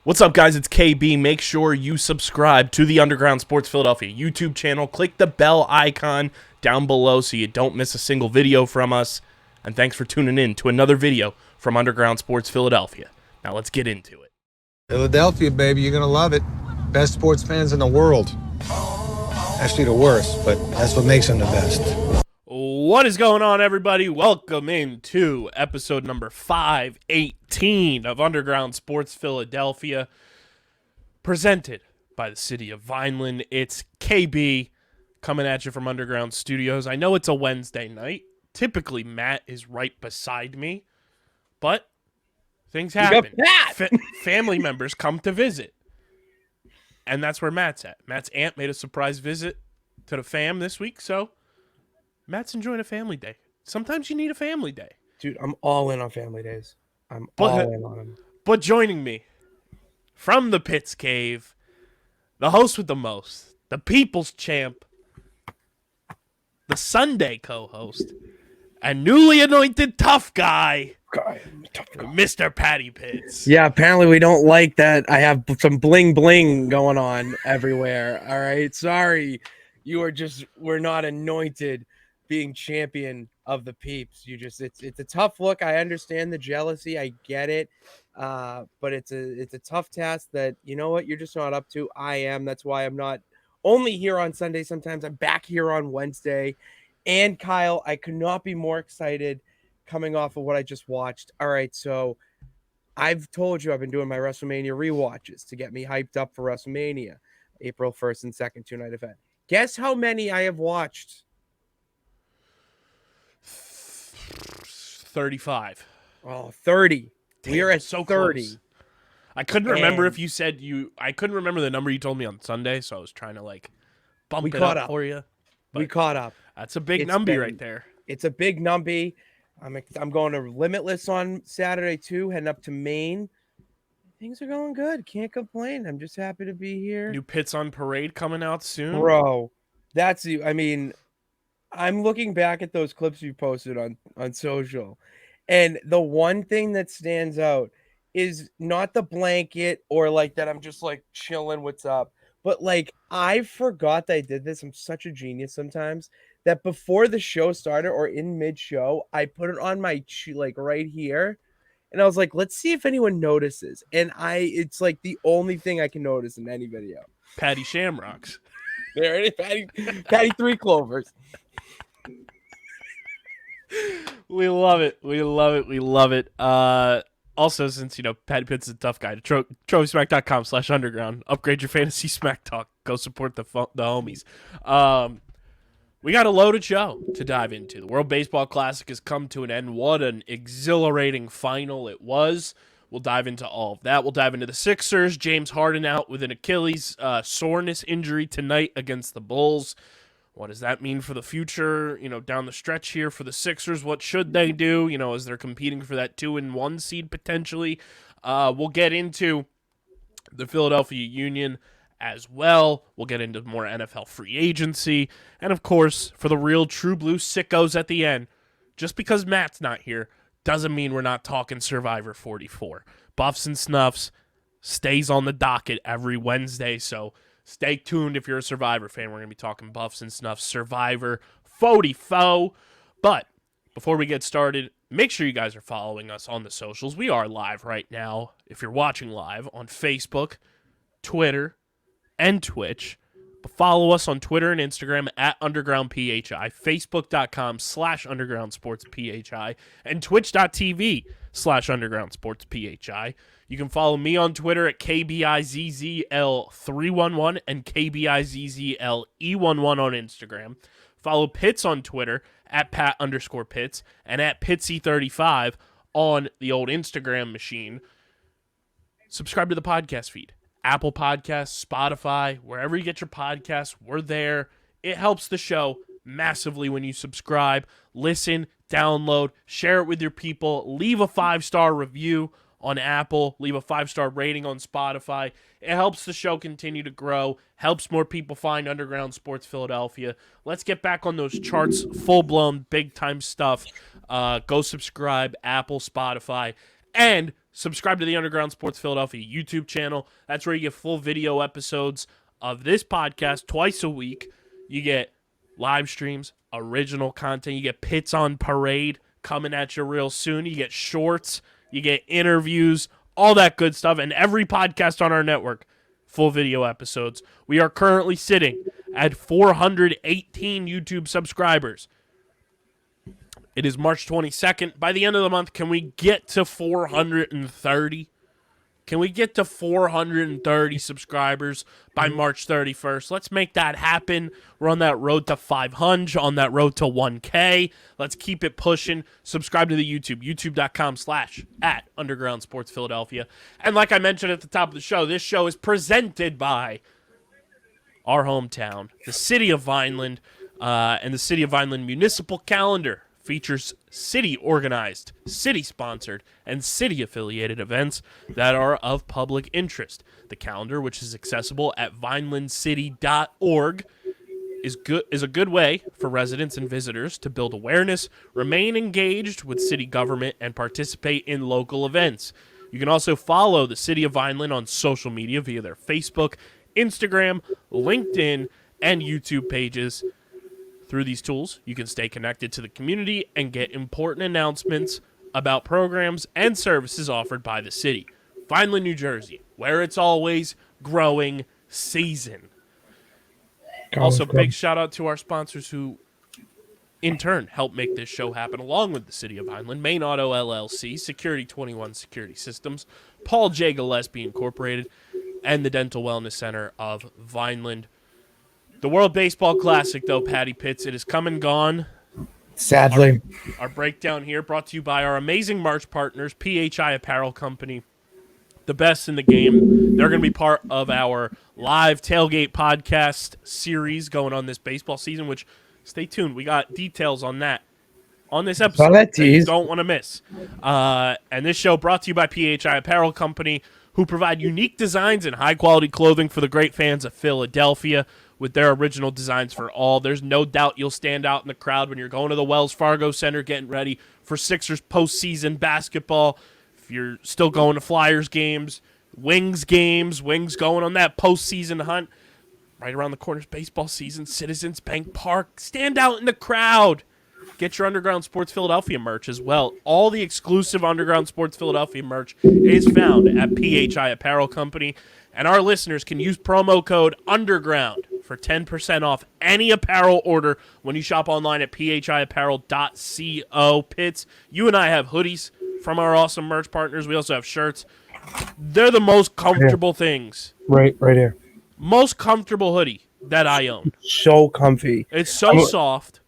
What's up, guys? It's KB. Make sure you subscribe to the Underground Sports Philadelphia YouTube channel. Click the bell icon down below so you don't miss a single video from us. And thanks for tuning in to another video from Underground Sports Philadelphia. Now let's get into it. Philadelphia, baby, you're gonna love it. Best sports fans in the world. Actually, the worst, but that's what makes them the best. What is going on, everybody? Welcome into episode number 518 of Underground Sports Philadelphia, presented by the city of Vineland. It's KB coming at you from Underground Studios. I know it's a Wednesday night. Typically, Matt is right beside me, but things happen. Family members come to visit, and that's where Matt's at. Matt's aunt made a surprise visit to the fam this week, so Matt's enjoying a family day. Sometimes you need a family day. Dude, I'm all in on family days. I'm all in on them. But joining me from the Pitts Cave, the host with the most, the people's champ, the Sunday co-host, and newly anointed tough guy, Mr. Patty Pitts. Yeah, apparently we don't like that. I have some bling bling going on everywhere. All right, sorry. We're not anointed being champion of the peeps. It's a tough look. I understand the jealousy. I get it. But it's a tough task that, you know what, you're just not up to. I am. That's why I'm not only here on Sunday. Sometimes I'm back here on Wednesday. And Kyle, I could not be more excited coming off of what I just watched. All right, so I've told you I've been doing my WrestleMania rewatches to get me hyped up for WrestleMania, April 1st and 2nd, two-night event. Guess how many I have watched? 35. Oh, 30. Damn, we are at so 30. Close. I couldn't remember if you said I couldn't remember the number you told me on Sunday, so I was trying to bump it up for you. We caught up. That's a big number right there. It's a big number. I'm going to Limitless on Saturday too, heading up to Maine. Things are going good. Can't complain. I'm just happy to be here. New Pits on Parade coming out soon. Bro, I'm looking back at those clips you posted on social, and the one thing that stands out is not the blanket or that I'm just chilling, what's up, but I forgot that I did this. I'm such a genius sometimes that before the show started or in mid-show, I put it on my right here, and I was like, let's see if anyone notices, and it's the only thing I can notice in any video. Patty Shamrocks. There it is, Patty Three Clovers. We love it. We love it. We love it. Also, since, Patty Pitts is a tough guy, TrophySmack.com/underground. Upgrade your fantasy smack talk. Go support the homies. We got a loaded show to dive into. The World Baseball Classic has come to an end. What an exhilarating final it was. We'll dive into all of that. We'll dive into the Sixers. James Harden out with an Achilles soreness injury tonight against the Bulls. What does that mean for the future, down the stretch here for the Sixers? What should they do, as they're competing for that 2-1 seed potentially? We'll get into the Philadelphia Union as well. We'll get into more NFL free agency. And, of course, for the real true blue sickos at the end, just because Matt's not here doesn't mean we're not talking Survivor 44. Buffs and Snuffs stays on the docket every Wednesday, so stay tuned if you're a Survivor fan. We're going to be talking Buffs and Snuffs Survivor 44. But before we get started, make sure you guys are following us on the socials. We are live right now, if you're watching live, on Facebook, Twitter, and Twitch. But follow us on Twitter and Instagram at UndergroundPHI, Facebook.com/UndergroundSportsPHI, and Twitch.tv/UndergroundSportsPHI. You can follow me on Twitter at KBIZZL311 and KBIZZLE11 on Instagram. Follow Pitts on Twitter at Pat_Pitts and at Pitsy35 on the old Instagram machine. Subscribe to the podcast feed. Apple Podcasts, Spotify, wherever you get your podcasts, we're there. It helps the show massively when you subscribe, listen, download, share it with your people, leave a 5-star review on Apple, leave a 5-star rating on Spotify. It helps the show continue to grow, helps more people find Underground Sports Philadelphia. Let's get back on those charts, full-blown, big-time stuff. Go subscribe, Apple, Spotify, And subscribe to the Underground Sports Philadelphia YouTube channel. That's where you get full video episodes of this podcast twice a week. You get live streams, original content. You get Pits on Parade coming at you real soon. You get shorts. You get interviews, all that good stuff. And every podcast on our network, full video episodes. We are currently sitting at 418 YouTube subscribers. It is March 22nd. By the end of the month, can we get to 430? Can we get to 430 subscribers by March 31st? Let's make that happen. We're on that road to 500, on that road to 1K. Let's keep it pushing. Subscribe to the YouTube, youtube.com/@Underground Sports Philadelphia. And like I mentioned at the top of the show, this show is presented by our hometown, the city of Vineland, and the city of Vineland Municipal Calendar features city-organized, city-sponsored, and city-affiliated events that are of public interest. The calendar, which is accessible at vinelandcity.org, is a good way for residents and visitors to build awareness, remain engaged with city government, and participate in local events. You can also follow the City of Vineland on social media via their Facebook, Instagram, LinkedIn, and YouTube pages. Through these tools, you can stay connected to the community and get important announcements about programs and services offered by the city. Vineland, New Jersey, where it's always growing season. Also, big shout out to our sponsors who, in turn, help make this show happen along with the City of Vineland. Main Auto LLC, Security 21 Security Systems, Paul J. Gillespie Incorporated, and the Dental Wellness Center of Vineland. The World Baseball Classic, though, Patty Pitts, it is come and gone. Sadly. Our breakdown here brought to you by our amazing March partners, PHI Apparel Company, the best in the game. They're going to be part of our live tailgate podcast series going on this baseball season, which, stay tuned, we got details on that on this episode that you don't want to miss. And this show brought to you by PHI Apparel Company, who provide unique designs and high-quality clothing for the great fans of Philadelphia. With their original designs for all, there's no doubt you'll stand out in the crowd when you're going to the Wells Fargo Center getting ready for Sixers postseason basketball. If you're still going to Flyers games, Wings going on that postseason hunt. Right around the corner is baseball season, Citizens Bank Park. Stand out in the crowd. Get your Underground Sports Philadelphia merch as well. All the exclusive Underground Sports Philadelphia merch is found at PHI Apparel Company. And our listeners can use promo code UNDERGROUND for 10% off any apparel order when you shop online at phiapparel.co. Pitts, you and I have hoodies from our awesome merch partners. We also have shirts. They're the most comfortable things. Right here. Most comfortable hoodie that I own. So comfy. It's so soft.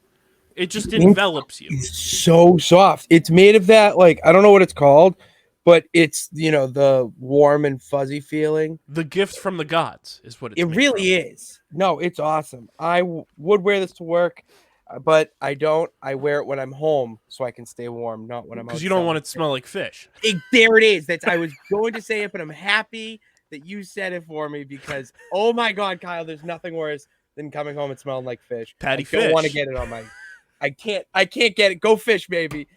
It just envelops you. It's so soft. It's made of that, like, I don't know what it's called, but it's, the warm and fuzzy feeling. The gift from the gods is what it's It really is. No, it's awesome. I would wear this to work, but I don't. I wear it when I'm home so I can stay warm, not when I'm outside. Because you don't want it to smell like fish. There it is. I was going to say it, but I'm happy that you said it for me because, oh my God, Kyle, there's nothing worse than coming home and smelling like fish. Patty fish. I don't fish. want to get it on my... I can't get it. Go fish, baby.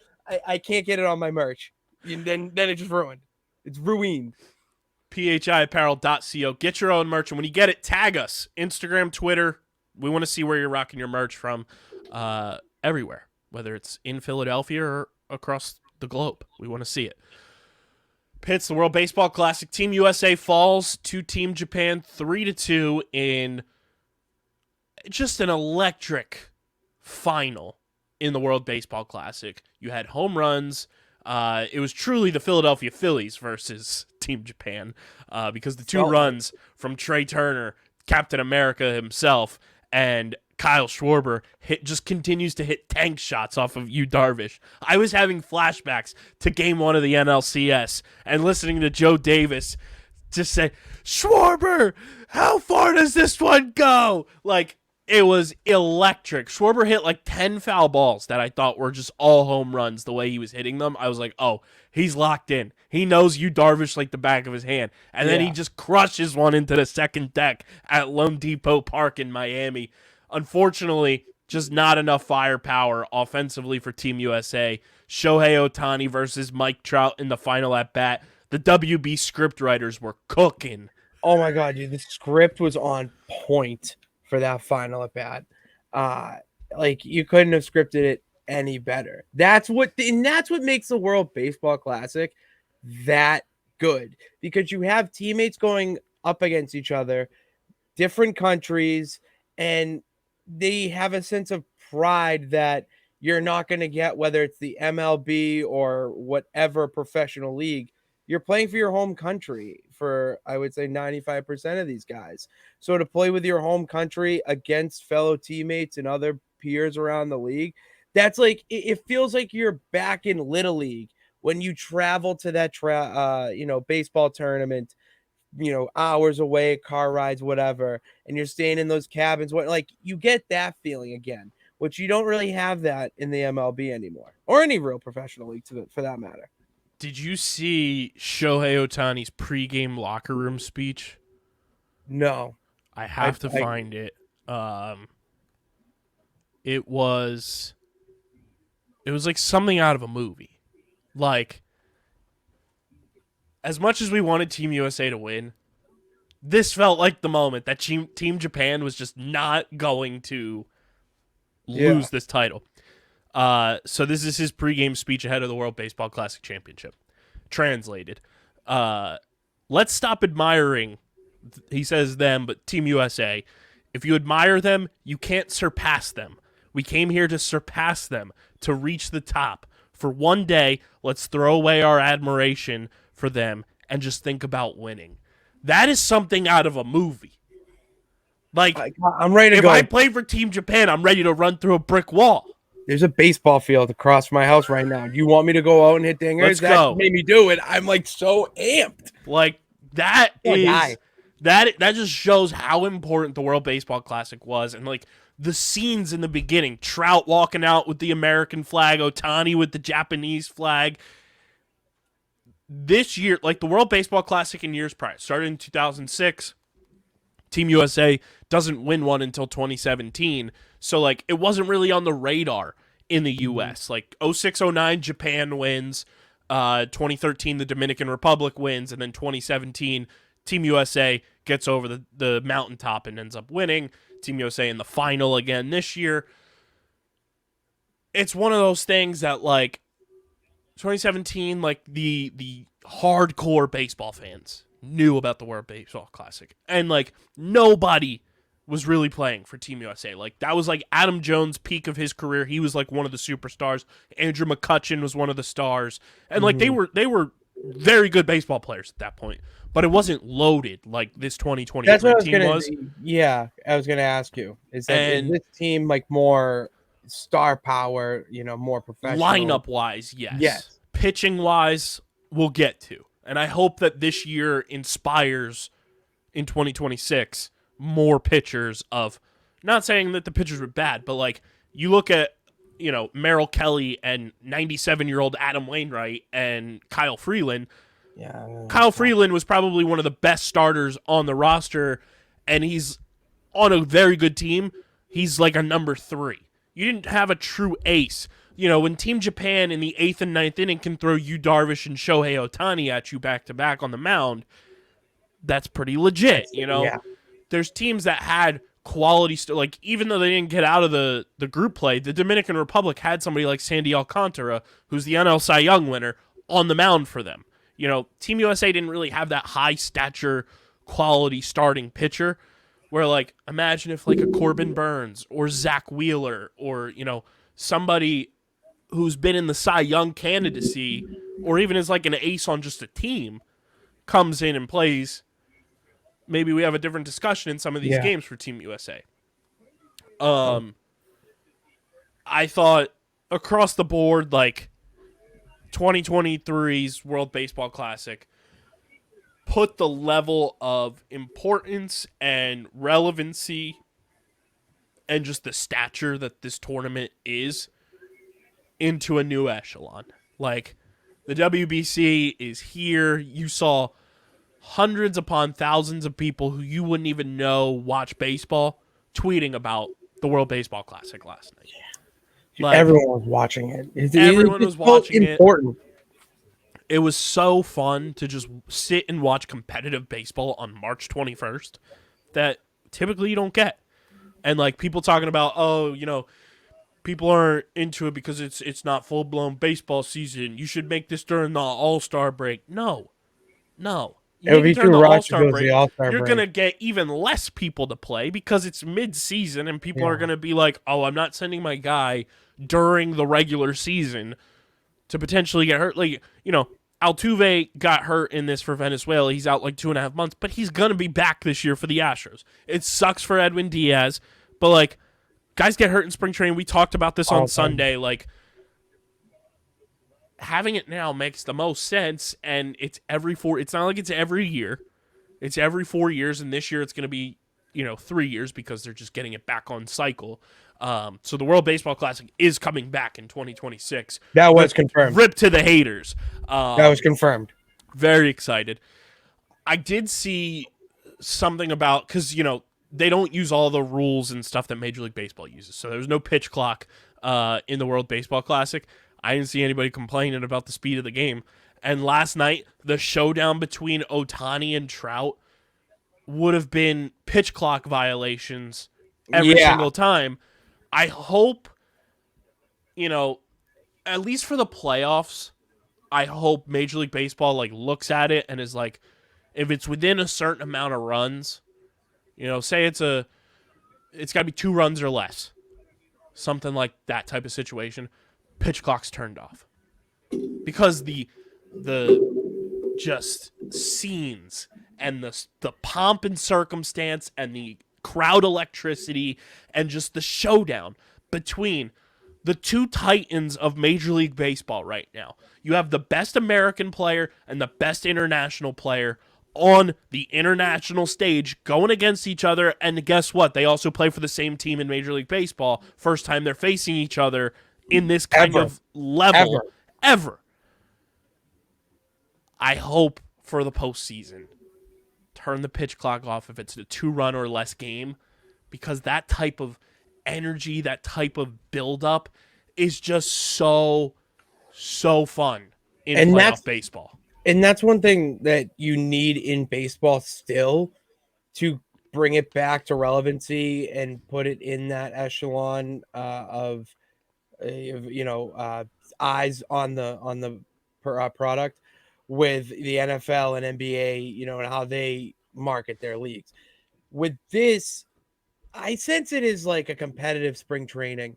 I can't get it on my merch. Then it's just ruined. It's ruined. PHIapparel.co. Get your own merch, and when you get it, tag us. Instagram, Twitter. We want to see where you're rocking your merch from everywhere, whether it's in Philadelphia or across the globe. We want to see it. Pitts, the World Baseball Classic. Team USA falls to Team Japan 3-2 in just an electric final in the World Baseball Classic. You had home runs. It was truly the Philadelphia Phillies versus Team Japan because the two runs from Trey Turner, Captain America himself, and Kyle Schwarber just continues to hit tank shots off of Yu Darvish. I was having flashbacks to Game 1 of the NLCS and listening to Joe Davis just say, Schwarber, how far does this one go? Like, it was electric. Schwarber hit like 10 foul balls that I thought were just all home runs the way he was hitting them. I was like, oh, he's locked in. He knows Yu Darvish like the back of his hand. And then he just crushes one into the second deck at Lone Depot Park in Miami. Unfortunately, just not enough firepower offensively for Team USA. Shohei Ohtani versus Mike Trout in the final at bat. The WB script writers were cooking. Oh my god, dude, the script was on point for that final at bat. Like you couldn't have scripted it any better. That's what makes the World Baseball Classic that good, because you have teammates going up against each other, different countries, and they have a sense of pride that you're not going to get, whether it's the MLB or whatever professional league. You're playing for your home country for, I would say, 95% of these guys. So to play with your home country against fellow teammates and other peers around the league, that's like, it feels like you're back in Little League when you travel to that baseball tournament, hours away, car rides, whatever, and you're staying in those cabins. Like, you get that feeling again, which you don't really have that in the MLB anymore, or any real professional league for that matter. Did you see Shohei Ohtani's pregame locker room speech? No. I have to find it. It was like something out of a movie. Like, as much as we wanted Team USA to win, this felt like the moment that Team Japan was just not going to lose this title. So this is his pregame speech ahead of the World Baseball Classic Championship. Translated. Let's stop admiring, he says them, but Team USA. If you admire them, you can't surpass them. We came here to surpass them, to reach the top. For one day, let's throw away our admiration for them and just think about winning. That is something out of a movie. Like, I'm ready to go. If I play for Team Japan, I'm ready to run through a brick wall. There's a baseball field across from my house right now. Do you want me to go out and hit dingers? Let's go. That made me do it. I'm like so amped. Like, that just shows how important the World Baseball Classic was. And like the scenes in the beginning, Trout walking out with the American flag, Ohtani with the Japanese flag. This year, like the World Baseball Classic in years prior, started in 2006. Team USA doesn't win one until 2017. So, like, it wasn't really on the radar in the U.S. Like, 06-09, Japan wins. 2013, the Dominican Republic wins. And then 2017, Team USA gets over the mountaintop and ends up winning. Team USA in the final again this year. It's one of those things that, like, 2017, like, the hardcore baseball fans knew about the World Baseball Classic. And, like, nobody was really playing for Team USA. Like, that was, like, Adam Jones' peak of his career. He was, like, one of the superstars. Andrew McCutchen was one of the stars. And, like, they were very good baseball players at that point. But it wasn't loaded like this 2023 team was. Yeah, I was going to ask you. Is this team, like, more star power, more professional? Lineup-wise, yes. Pitching-wise, we'll get to. And I hope that this year inspires, in 2026, more pitchers of, not saying that the pitchers were bad, but like you look at, Merrill Kelly and 97-year-old Adam Wainwright and Kyle Freeland. Yeah. Kyle Freeland was probably one of the best starters on the roster, and he's on a very good team. He's like a number 3. You didn't have a true ace. When Team Japan in the 8th and 9th inning can throw Yu Darvish and Shohei Ohtani at you back-to-back on the mound, that's pretty legit, Yeah. There's teams that had quality, like, even though they didn't get out of the group play, the Dominican Republic had somebody like Sandy Alcantara, who's the NL Cy Young winner, on the mound for them. Team USA didn't really have that high-stature, quality starting pitcher, where, like, imagine if, like, a Corbin Burns or Zach Wheeler or, somebody who's been in the Cy Young candidacy, or even as like an ace on just a team, comes in and plays. Maybe we have a different discussion in some of these games for Team USA. I thought across the board, like 2023's World Baseball Classic put the level of importance and relevancy and just the stature that this tournament is into a new echelon. Like, the WBC is here. You saw hundreds upon thousands of people who you wouldn't even know watch baseball tweeting about the World Baseball Classic last night. Like, everyone was watching it. everyone was watching it. Important. It was so fun to just sit and watch competitive baseball on March 21st that typically you don't get. And like people talking about, oh, people aren't into it because it's not full blown baseball season. You should make this during the All-Star break. No. You It would make it be during too the rushed to All-Star go to break. the All-Star You're break. gonna get even less people to play because it's mid-season and people are gonna be like, oh, I'm not sending my guy during the regular season to potentially get hurt. Like, Altuve got hurt in this for Venezuela. He's out like 2.5 months, but he's going to be back this year for the Astros. It sucks for Edwin Diaz, but like, guys get hurt in spring training. We talked about this on Sunday. Like, having it now makes the most sense, and it's not like it's every year. It's every 4 years, and this year it's going to be, 3 years because they're just getting it back on cycle. So the World Baseball Classic is coming back in 2026. That was confirmed. Rip to the haters. That was confirmed. Very excited. I did see something about, because, they don't use all the rules and stuff that Major League Baseball uses. So there's no pitch clock in the World Baseball Classic. I didn't see anybody complaining about the speed of the game. And last night, the showdown between Ohtani and Trout would have been pitch clock violations every single time. I hope, at least for the playoffs, I hope Major League Baseball looks at it and is like, if it's within a certain amount of runs, say it's got to be 2 runs or less, something like that type of situation, pitch clock's turned off, because the just scenes and the pomp and circumstance and the crowd electricity and just the showdown between the two titans of Major League Baseball right now. You have the best American player and the best international player on the international stage going against each other, and guess what? They also play for the same team in Major League Baseball. First time they're facing each other in this kind of level ever. I hope for the postseason, turn the pitch clock off if it's a 2-run or less game, because that type of energy, that type of build-up is just so fun in playoff baseball. And that's one thing that you need in baseball still to bring it back to relevancy and put it in that echelon of eyes on the product with the NFL and NBA, and how they market their leagues. With this, I sense it is like a competitive spring training,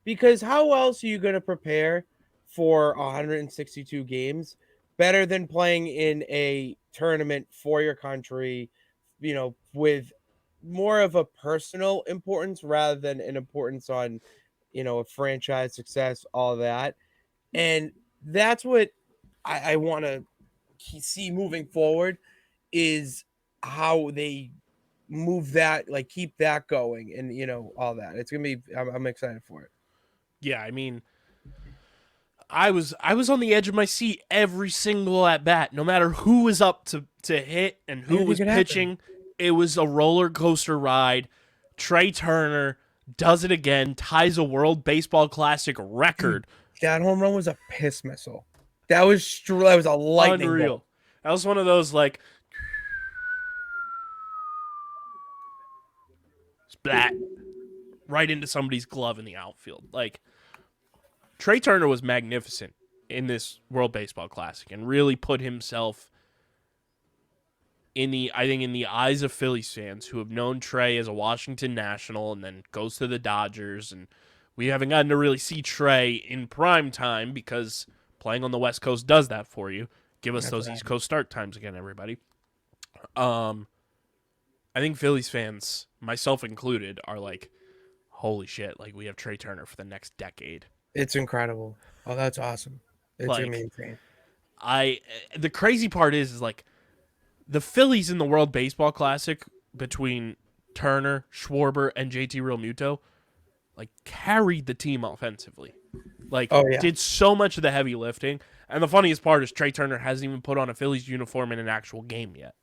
because how else are you going to prepare for 162 games better than playing in a tournament for your country, with more of a personal importance rather than an importance on, a franchise success, all that. And that's what I want to see moving forward, is how they move that, keep that going, and all that. It's gonna be. I'm excited for it. Yeah, I mean, I was on the edge of my seat every single at bat, no matter who was up to hit and who was pitching. It was a roller coaster ride. Trey Turner does it again, ties a World Baseball Classic record. That home run was a piss missile. That was a lightning unreal bolt. That was one of those splat right into somebody's glove in the outfield. Trey Turner was magnificent in this World Baseball Classic and really put himself in the eyes of Phillies fans who have known Trey as a Washington National and then goes to the Dodgers, and we haven't gotten to really see Trey in prime time because playing on the West Coast does that for you. Give us those East Coast start times again, everybody. I think Phillies fans, myself included, are like, holy shit, we have Trey Turner for the next decade. It's incredible. Oh, that's awesome. It's amazing. The crazy part is the Phillies in the World Baseball Classic between Turner, Schwarber, and JT Realmuto, carried the team offensively. Did so much of the heavy lifting. And the funniest part is Trey Turner hasn't even put on a Phillies uniform in an actual game yet.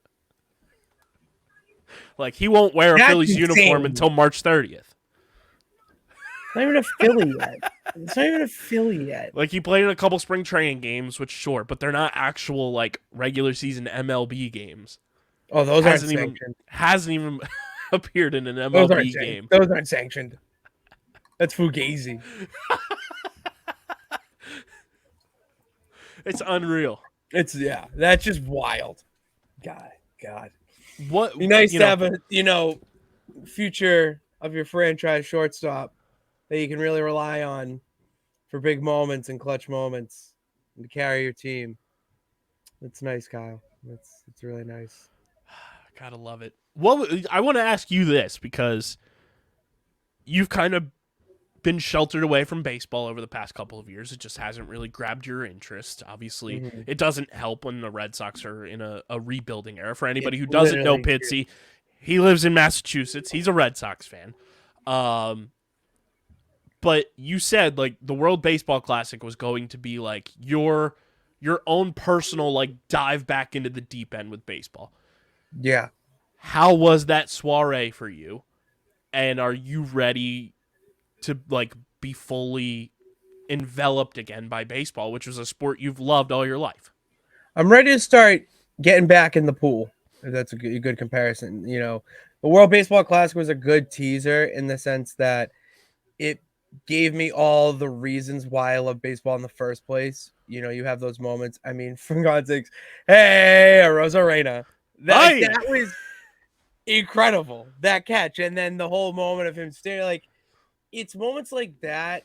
He won't wear a Phillies uniform until March 30th. Not even a Philly yet. It's not even a Philly yet. Like he played in a couple spring training games, which sure, but they're not actual like regular season MLB games. Oh, those aren't Hasn't even sanctioned. hasn't even appeared in an Those aren't MLB sanctioned. game. Those aren't sanctioned. That's Fugazi. It's unreal. That's just wild. God. What Be nice you to know, have a future of your franchise shortstop that you can really rely on for big moments and clutch moments and to carry your team. That's nice, Kyle. It's really nice. Gotta love it. What I want to ask you this because you've kind of been sheltered away from baseball over the past couple of years. It just hasn't really grabbed your interest. Obviously, it doesn't help when the Red Sox are in a rebuilding era. For anybody who doesn't know Pitsy, he lives in Massachusetts. He's a Red Sox fan. But you said like the World Baseball Classic was going to be like your own personal like dive back into the deep end with baseball. Yeah. How was that soiree for you? And are you ready to like be fully enveloped again by baseball, which was a sport you've loved all your life? I'm ready to start getting back in the pool. If that's a good comparison. You know, the World Baseball Classic was a good teaser in the sense that it gave me all the reasons why I love baseball in the first place. You know, you have those moments. I mean, for God's sakes, hey, Rosarena. That was incredible. That catch. And then the whole moment of him staring, like, it's moments like that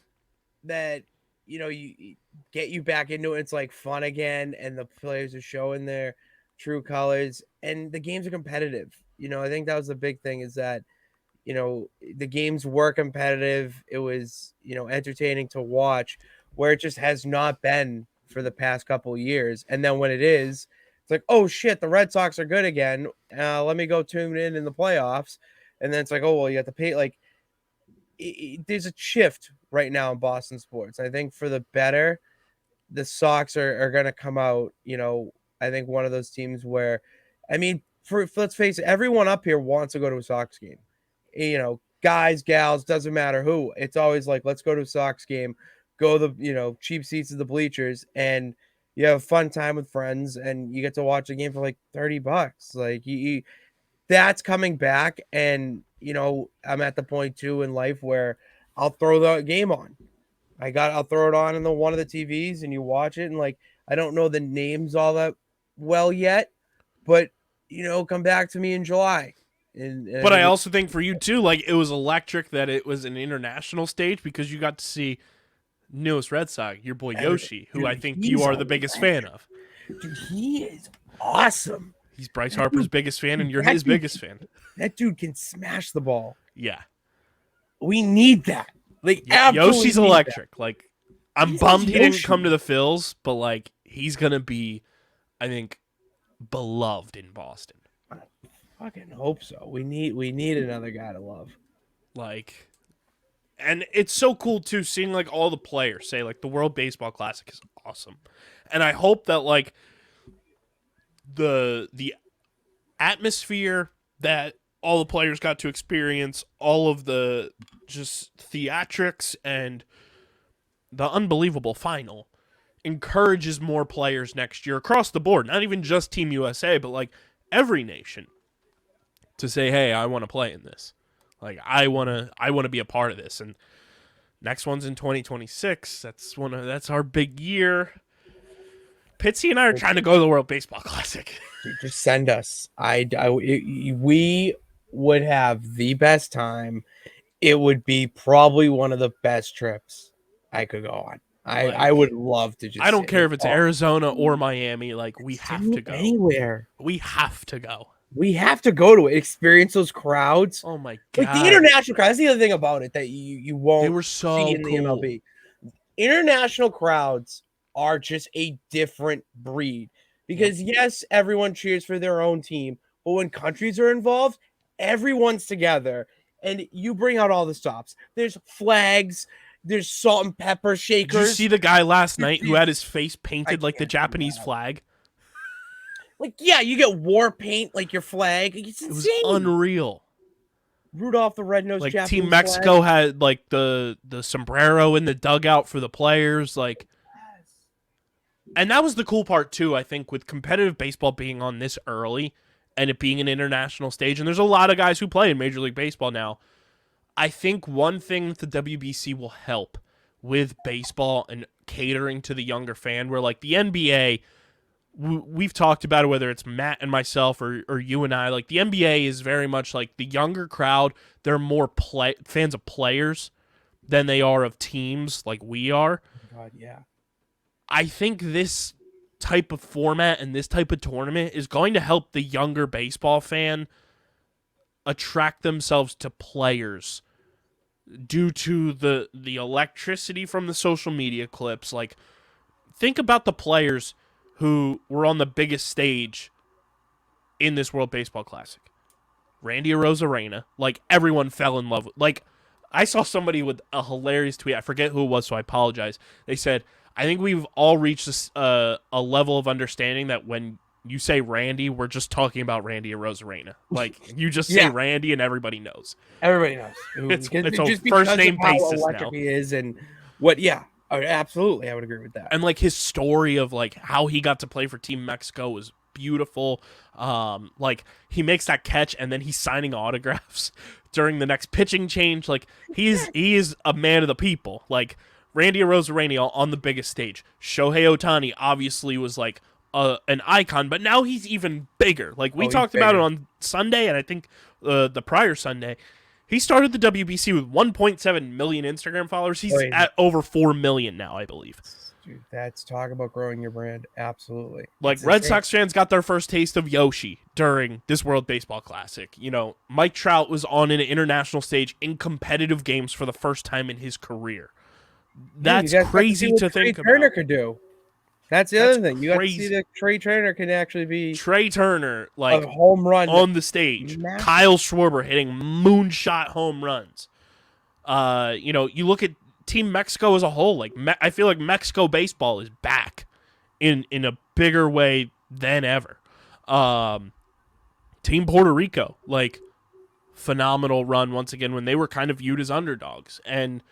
you get you back into it. It's like fun again, and the players are showing their true colors, and the games are competitive. You know, I think that was the big thing is that the games were competitive. It was entertaining to watch, where it just has not been for the past couple of years. And then when it is, it's like, oh shit, the Red Sox are good again. Let me go tune in the playoffs. And then it's like, oh well, you have to pay. Like, there's a shift right now in Boston sports. I think for the better. The Sox are going to come out, I think one of those teams where, I mean, let's face it, everyone up here wants to go to a Sox game. Guys, gals, doesn't matter who. It's always like, let's go to a Sox game, go the, cheap seats of the bleachers, and you have a fun time with friends, and you get to watch a game for like $30. Like, that's coming back, and, I'm at the point too in life where I'll throw the game on. I'll throw it on in one of the TVs and you watch it. And like, I don't know the names all that well yet, but come back to me in July. But I also think for you too, like it was electric that it was an international stage because you got to see newest Red Sox, your boy Yoshi, who I think you are the biggest fan of. Dude, he is awesome. He's Bryce Harper's biggest fan and you're his biggest fan. That dude can smash the ball. Yeah. We need that. Like, Yoshi's electric. That. Like, I'm bummed he didn't come to the Phils, but like he's gonna be, I think, beloved in Boston. I fucking hope so. We need another guy to love. Like, and it's so cool too seeing like all the players say like the World Baseball Classic is awesome, and I hope that like the atmosphere that all the players got to experience, all of the just theatrics and the unbelievable final encourages more players next year across the board, not even just Team USA, but like every nation to say, hey, I want to play in this. Like I want to be a part of this. And next one's in 2026. That's our big year. Pitsy and I are trying to go to the World Baseball Classic. Dude, just send us. We would have the best time. It would be probably one of the best trips I could go on. I would love to just. I don't care if it's Arizona or Miami. Like we have to go anywhere. We have to go. We have to go to it. Experience those crowds. Oh my god! Like the international crowds. That's the other thing about it that you won't. They were so see in the cool. MLB. International crowds are just a different breed because yes, everyone cheers for their own team, but when countries are involved, everyone's together, and you bring out all the stops. There's flags. There's salt and pepper shakers. Did you see the guy last night who had his face painted like the Japanese flag? Like, yeah, you get war paint like your flag. It's insane. It was unreal. Rudolph the Red-Nosed Like Japanese Team flag. Mexico had like the sombrero in the dugout for the players, like, and that was the cool part too. I think with competitive baseball being on this early and it being an international stage, and there's a lot of guys who play in Major League Baseball now. I think one thing that the WBC will help with baseball and catering to the younger fan, where like the NBA, we've talked about it, whether it's Matt and myself or you and I, like the NBA is very much like the younger crowd. They're more fans of players than they are of teams like we are. God, yeah. I think this type of format and this type of tournament is going to help the younger baseball fan attract themselves to players due to the electricity from the social media clips. Like, think about the players who were on the biggest stage in this World Baseball Classic. Randy Arozarena, like, everyone fell in love with. Like, I saw somebody with a hilarious tweet. I forget who it was, so I apologize. They said, I think we've all reached this, a level of understanding that when you say Randy, we're just talking about Randy Arozarena. Like, you just say Randy and everybody knows. Everybody knows. It's just a first name of how basis electric now. he is and what, absolutely, I would agree with that. And like his story of like how he got to play for Team Mexico was beautiful. Like he makes that catch and then he's signing autographs during the next pitching change. Like he is a man of the people. Like Randy Arozarena on the biggest stage. Shohei Ohtani obviously was like an icon, but now he's even bigger. Like we talked about it on Sunday, and I think the prior Sunday, he started the WBC with 1.7 million Instagram followers. He's at over 4 million now, I believe. Dude, that's talk about growing your brand. Absolutely. Like Red Sox fans got their first taste of Yoshi during this World Baseball Classic. You know, Mike Trout was on an international stage in competitive games for the first time in his career. That's crazy to think about. Turner could do. That's the other thing. You got to see that Trey Turner can actually be Trey Turner, like a home run on the stage. Massive. Kyle Schwarber hitting moonshot home runs. You know, you look at Team Mexico as a whole. Like I feel like Mexico baseball is back in a bigger way than ever. Team Puerto Rico, like phenomenal run once again when they were kind of viewed as underdogs. And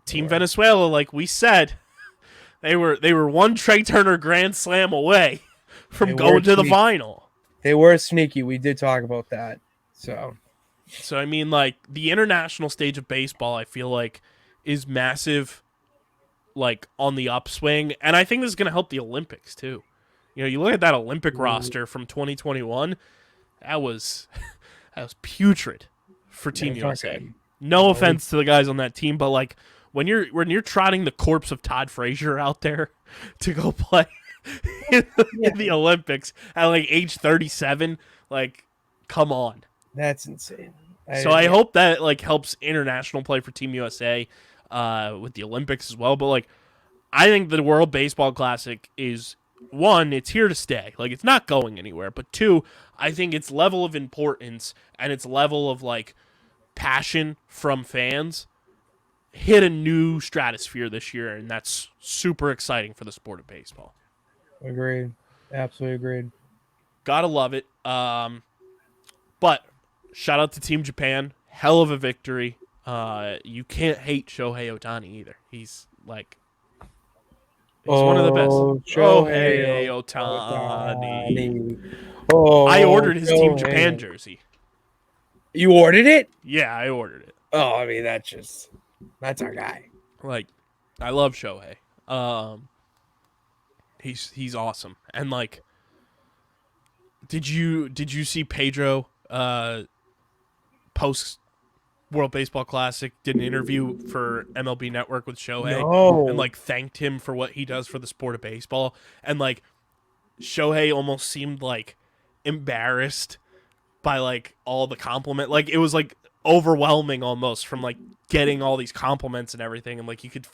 Team Venezuela, like we said, they were one Trey Turner grand slam away from going to the final. They were sneaky. We did talk about that. So I mean, like the international stage of baseball, I feel like is massive, like on the upswing, and I think this is going to help the Olympics too. You know, you look at that Olympic roster from 2021, that was putrid for Team USA. No offense to the guys on that team, but like when you're trotting the corpse of Todd Frazier out there to go play in the Olympics at like age 37, like come on. That's insane. I hope that like helps international play for Team USA with the Olympics as well. But like I think the World Baseball Classic is, one, it's here to stay. Like it's not going anywhere. But two, I think its level of importance and its level of like passion from fans hit a new stratosphere this year, and that's super exciting for the sport of baseball. Agreed. Absolutely agreed. Gotta love it. But shout out to Team Japan. Hell of a victory. You can't hate Shohei Ohtani either. He's like one of the best. Shohei Ohtani. I ordered his Team Japan jersey. You ordered it? Yeah, I ordered it. Oh, I mean, that's our guy. Like, I love Shohei. He's awesome. And like, did you see Pedro post World Baseball Classic did an interview for MLB Network with Shohei and like thanked him for what he does for the sport of baseball, and like Shohei almost seemed like embarrassed by like all the compliment, like it was like overwhelming almost from like getting all these compliments and everything, and like you could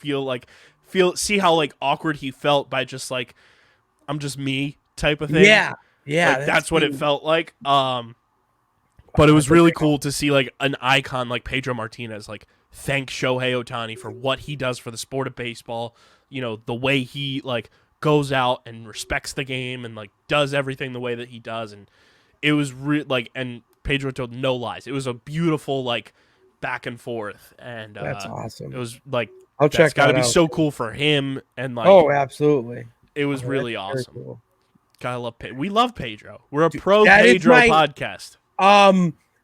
see how like awkward he felt by just like I'm just me type of thing. Yeah like, that's what it felt like. But it was really cool to see like an icon like Pedro Martinez like thank Shohei Ohtani for what he does for the sport of baseball. You know, the way he like goes out and respects the game and like does everything the way that he does, and it was like, and Pedro told no lies. It was a beautiful like back and forth, and That's awesome. it was like I'll that's check got to that be out. so cool for him, and like Oh, absolutely. it was Oh, really that's very awesome. cool. Gotta love we love Pedro. We're a Dude, pro that is Pedro my- podcast.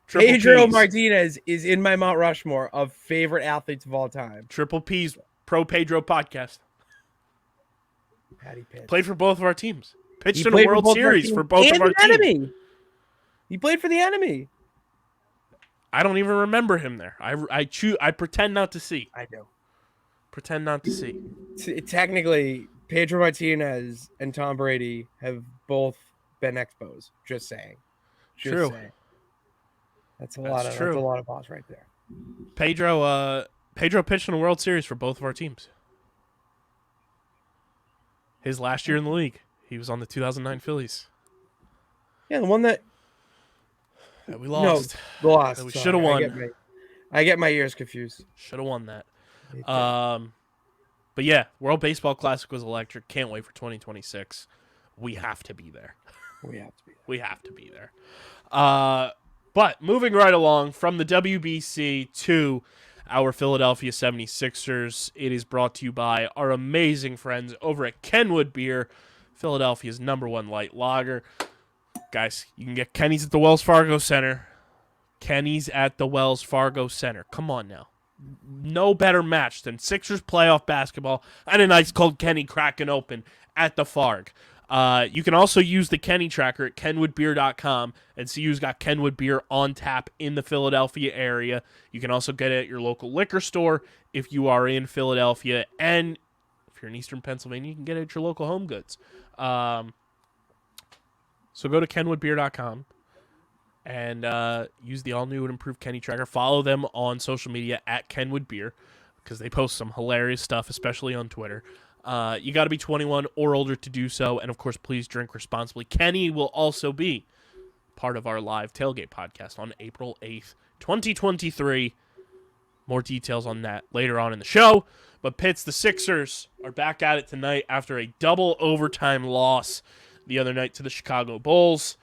Triple Pedro Ps. Martinez is in my Mount Rushmore of favorite athletes of all time. Triple P's pro Pedro podcast. Patty Pitts. Played for both of our teams. Pitched He in a played World both of our Series teams for both and of our the teams. enemy. He played for the enemy. I don't even remember him there. I pretend not to see. I know. Pretend not to see. Technically, Pedro Martinez and Tom Brady have both been Expos. Just saying. True. Saying. That's a lot of balls right there. Pedro pitched in a World Series for both of our teams. His last year in the league, he was on the 2009 Phillies. Yeah, the one that we lost. No, lost. We should have won. I get my ears confused. Should have won that. But yeah, World Baseball Classic was electric. Can't wait for 2026. We have to be there. We have to be there. But moving right along from the WBC to our Philadelphia 76ers, it is brought to you by our amazing friends over at Kenwood Beer, Philadelphia's #1 light lager. Guys, you can get Kenny's at the Wells Fargo Center. Kenny's at the Wells Fargo Center. Come on now. No better match than Sixers playoff basketball and a nice cold Kenny cracking open at the Farg. You can also use the Kenny tracker at kenwoodbeer.com and see who's got Kenwood beer on tap in the Philadelphia area. You can also get it at your local liquor store if you are in Philadelphia. And if you're in Eastern Pennsylvania, you can get it at your local Home Goods. So go to kenwoodbeer.com and use the all-new and improved Kenny tracker. Follow them on social media at Kenwood Beer because they post some hilarious stuff, especially on Twitter. You got to be 21 or older to do so, and of course, please drink responsibly. Kenny will also be part of our live tailgate podcast on April 8th, 2023. More details on that later on in the show. But Pitts, the Sixers, are back at it tonight after a double overtime loss the other night to the Chicago Bulls.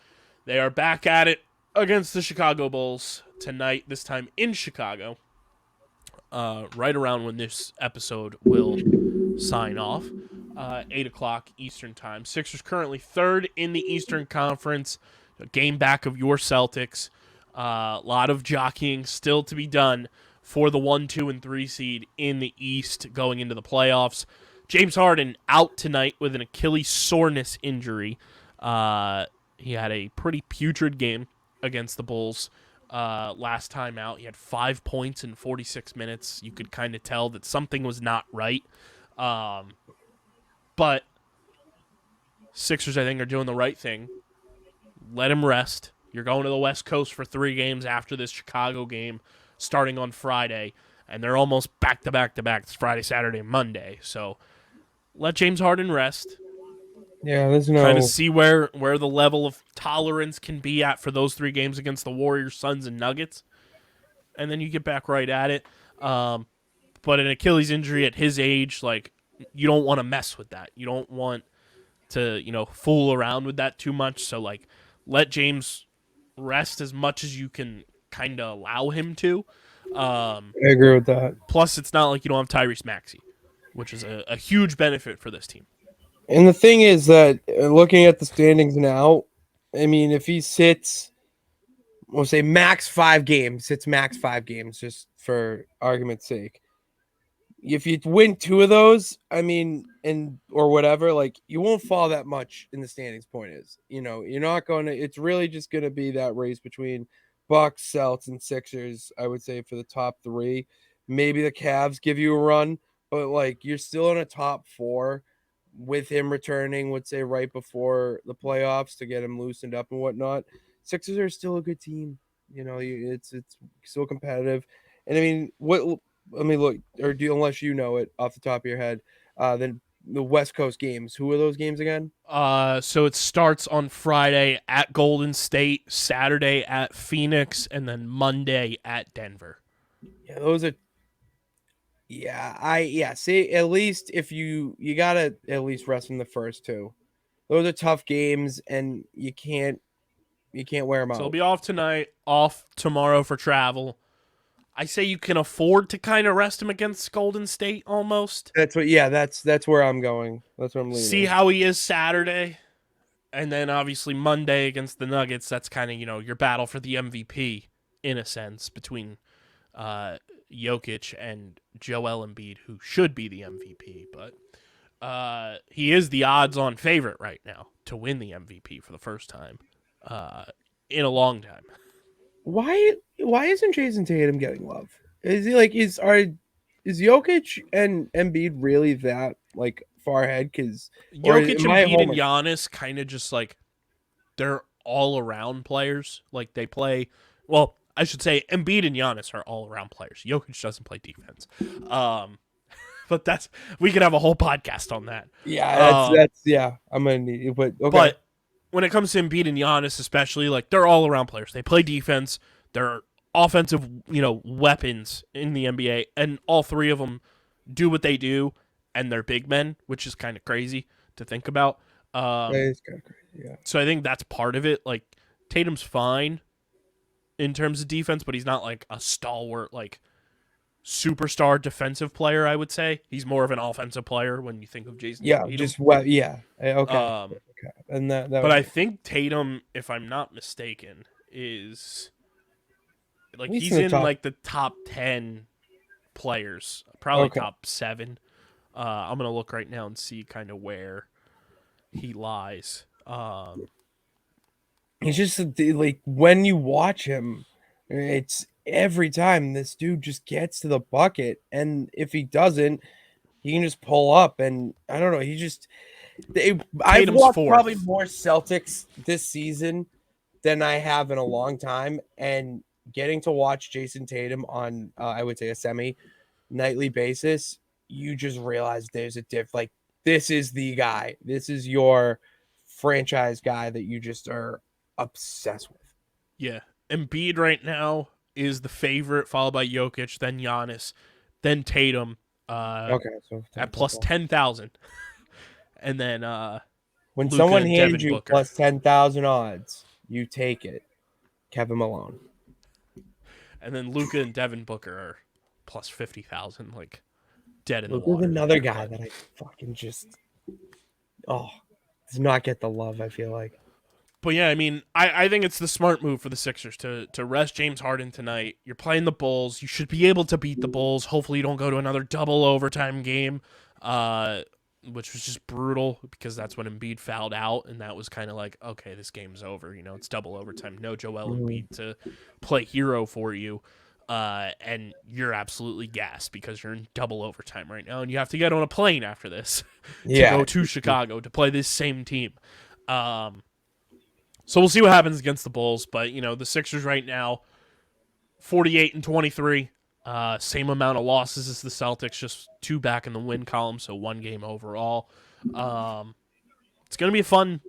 They are back at it against the Chicago Bulls tonight, this time in Chicago, right around when this episode will sign off, 8 o'clock Eastern time. Sixers currently third in the Eastern Conference, a game back of your Celtics. A lot of jockeying still to be done for the 1, 2, and 3 seed in the East going into the playoffs. James Harden out tonight with an Achilles soreness injury. He had a pretty putrid game against the Bulls last time out. He had 5 points in 46 minutes. You could kind of tell that something was not right. But Sixers, I think, are doing the right thing. Let him rest. You're going to the West Coast for 3 games after this Chicago game starting on Friday, and they're almost back-to-back-to-back. It's Friday, Saturday, Monday. So let James Harden rest. Yeah, there's no... Kind of see where the level of tolerance can be at for those 3 games against the Warriors, Suns, and Nuggets. And then you get back right at it. But an Achilles injury at his age, like, you don't want to mess with that. You don't want to, fool around with that too much. So, like, let James rest as much as you can kind of allow him to. I agree with that. Plus, it's not like you don't have Tyrese Maxey, which is a huge benefit for this team. And the thing is that looking at the standings now, I mean, if he sits, we'll say max 5 games, just for argument's sake. If you win 2 of those, I mean, or whatever, like, you won't fall that much in the standings. Point is, you're not going to. It's really just going to be that race between Bucks, Celtics, and Sixers. I would say for the top 3, maybe the Cavs give you a run, but like you're still in a top 4 with him returning. Would say right before the playoffs to get him loosened up and whatnot. Sixers are still a good team. It's still competitive, and I mean what. Let me look, or unless you know it off the top of your head, then the West Coast games. Who are those games again? So it starts on Friday at Golden State, Saturday at Phoenix, and then Monday at Denver. Yeah, those are. Yeah, see, at least if you gotta at least rest in the first 2. Those are tough games, and you can't. You can't wear them So he'll out. be off tonight, off tomorrow for travel. I say you can afford to kind of rest him against Golden State almost. That's what. Yeah, that's where I'm going. That's where I'm leaning. See how he is Saturday. And then obviously Monday against the Nuggets, that's kind of, your battle for the MVP in a sense between Jokic and Joel Embiid, who should be the MVP. But he is the odds-on favorite right now to win the MVP for the first time in a long time. Why isn't Jason Tatum getting love? Is he like is Jokic and Embiid really that like far ahead? Because Jokic, Embiid, and Giannis kind of just like they're all around players. Like they play well. I should say Embiid and Giannis are all around players. Jokic doesn't play defense. But we could have a whole podcast on that. Yeah, that's yeah. I'm gonna need it, but okay. But when it comes to Embiid and Giannis, especially, like they're all around players. They play defense. They're offensive, weapons in the NBA, and all three of them do what they do, and they're big men, which is kind of crazy to think about. It's kind of crazy, yeah. So I think that's part of it. Like Tatum's fine in terms of defense, but he's not like a stalwart, like superstar defensive player. I would say he's more of an offensive player when you think of Jason. Yeah, Tatum. just what? Yeah, okay. Okay. And that but I think Tatum, if I'm not mistaken, is like he's in like the top 10 players, probably top 7. I'm gonna look right now and see kind of where he lies. He's just like when you watch him, it's every time this dude just gets to the bucket, and if he doesn't, he can just pull up. And I don't know, he just. I've watched probably more Celtics this season than I have in a long time, and getting to watch Jason Tatum on, I would say, a semi-nightly basis, you just realize there's a like this is the guy. This is your franchise guy that you just are obsessed with. Yeah, Embiid right now is the favorite, followed by Jokic, then Giannis, then Tatum. So at plus 10,000. And then when Luka someone hands Devin you Booker. plus 10,000 odds, you take it. Kevin Malone. And then Luka and Devin Booker are plus 50,000, like dead in the Luka's water. Another guy that I fucking just does not get the love, I feel like. But yeah, I mean, I think it's the smart move for the Sixers to rest James Harden tonight. You're playing the Bulls. You should be able to beat the Bulls. Hopefully you don't go to another double overtime game. Which was just brutal because that's when Embiid fouled out, and that was kind of like, okay, this game's over. It's double overtime. No Joel Embiid to play hero for you, and you're absolutely gassed because you're in double overtime right now, and you have to get on a plane after this to go to Chicago to play this same team. So we'll see what happens against the Bulls, but the Sixers right now, 48-23. Same amount of losses as the Celtics, just 2 back in the win column, so 1 game overall. It's going to be a fun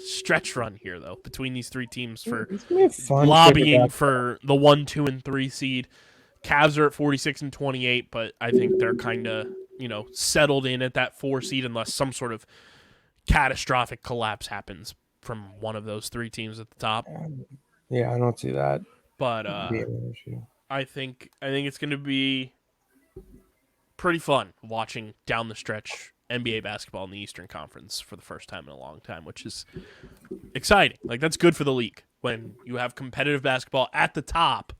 stretch run here, though, between these 3 teams for lobbying for the 1, 2, and 3 seed. Cavs are at 46-28, but I think they're kind of, settled in at that 4 seed unless some sort of catastrophic collapse happens from one of those 3 teams at the top. Yeah, I don't see that. But I think it's going to be pretty fun watching down the stretch NBA basketball in the Eastern Conference for the first time in a long time, which is exciting. Like that's good for the league when you have competitive basketball at the top,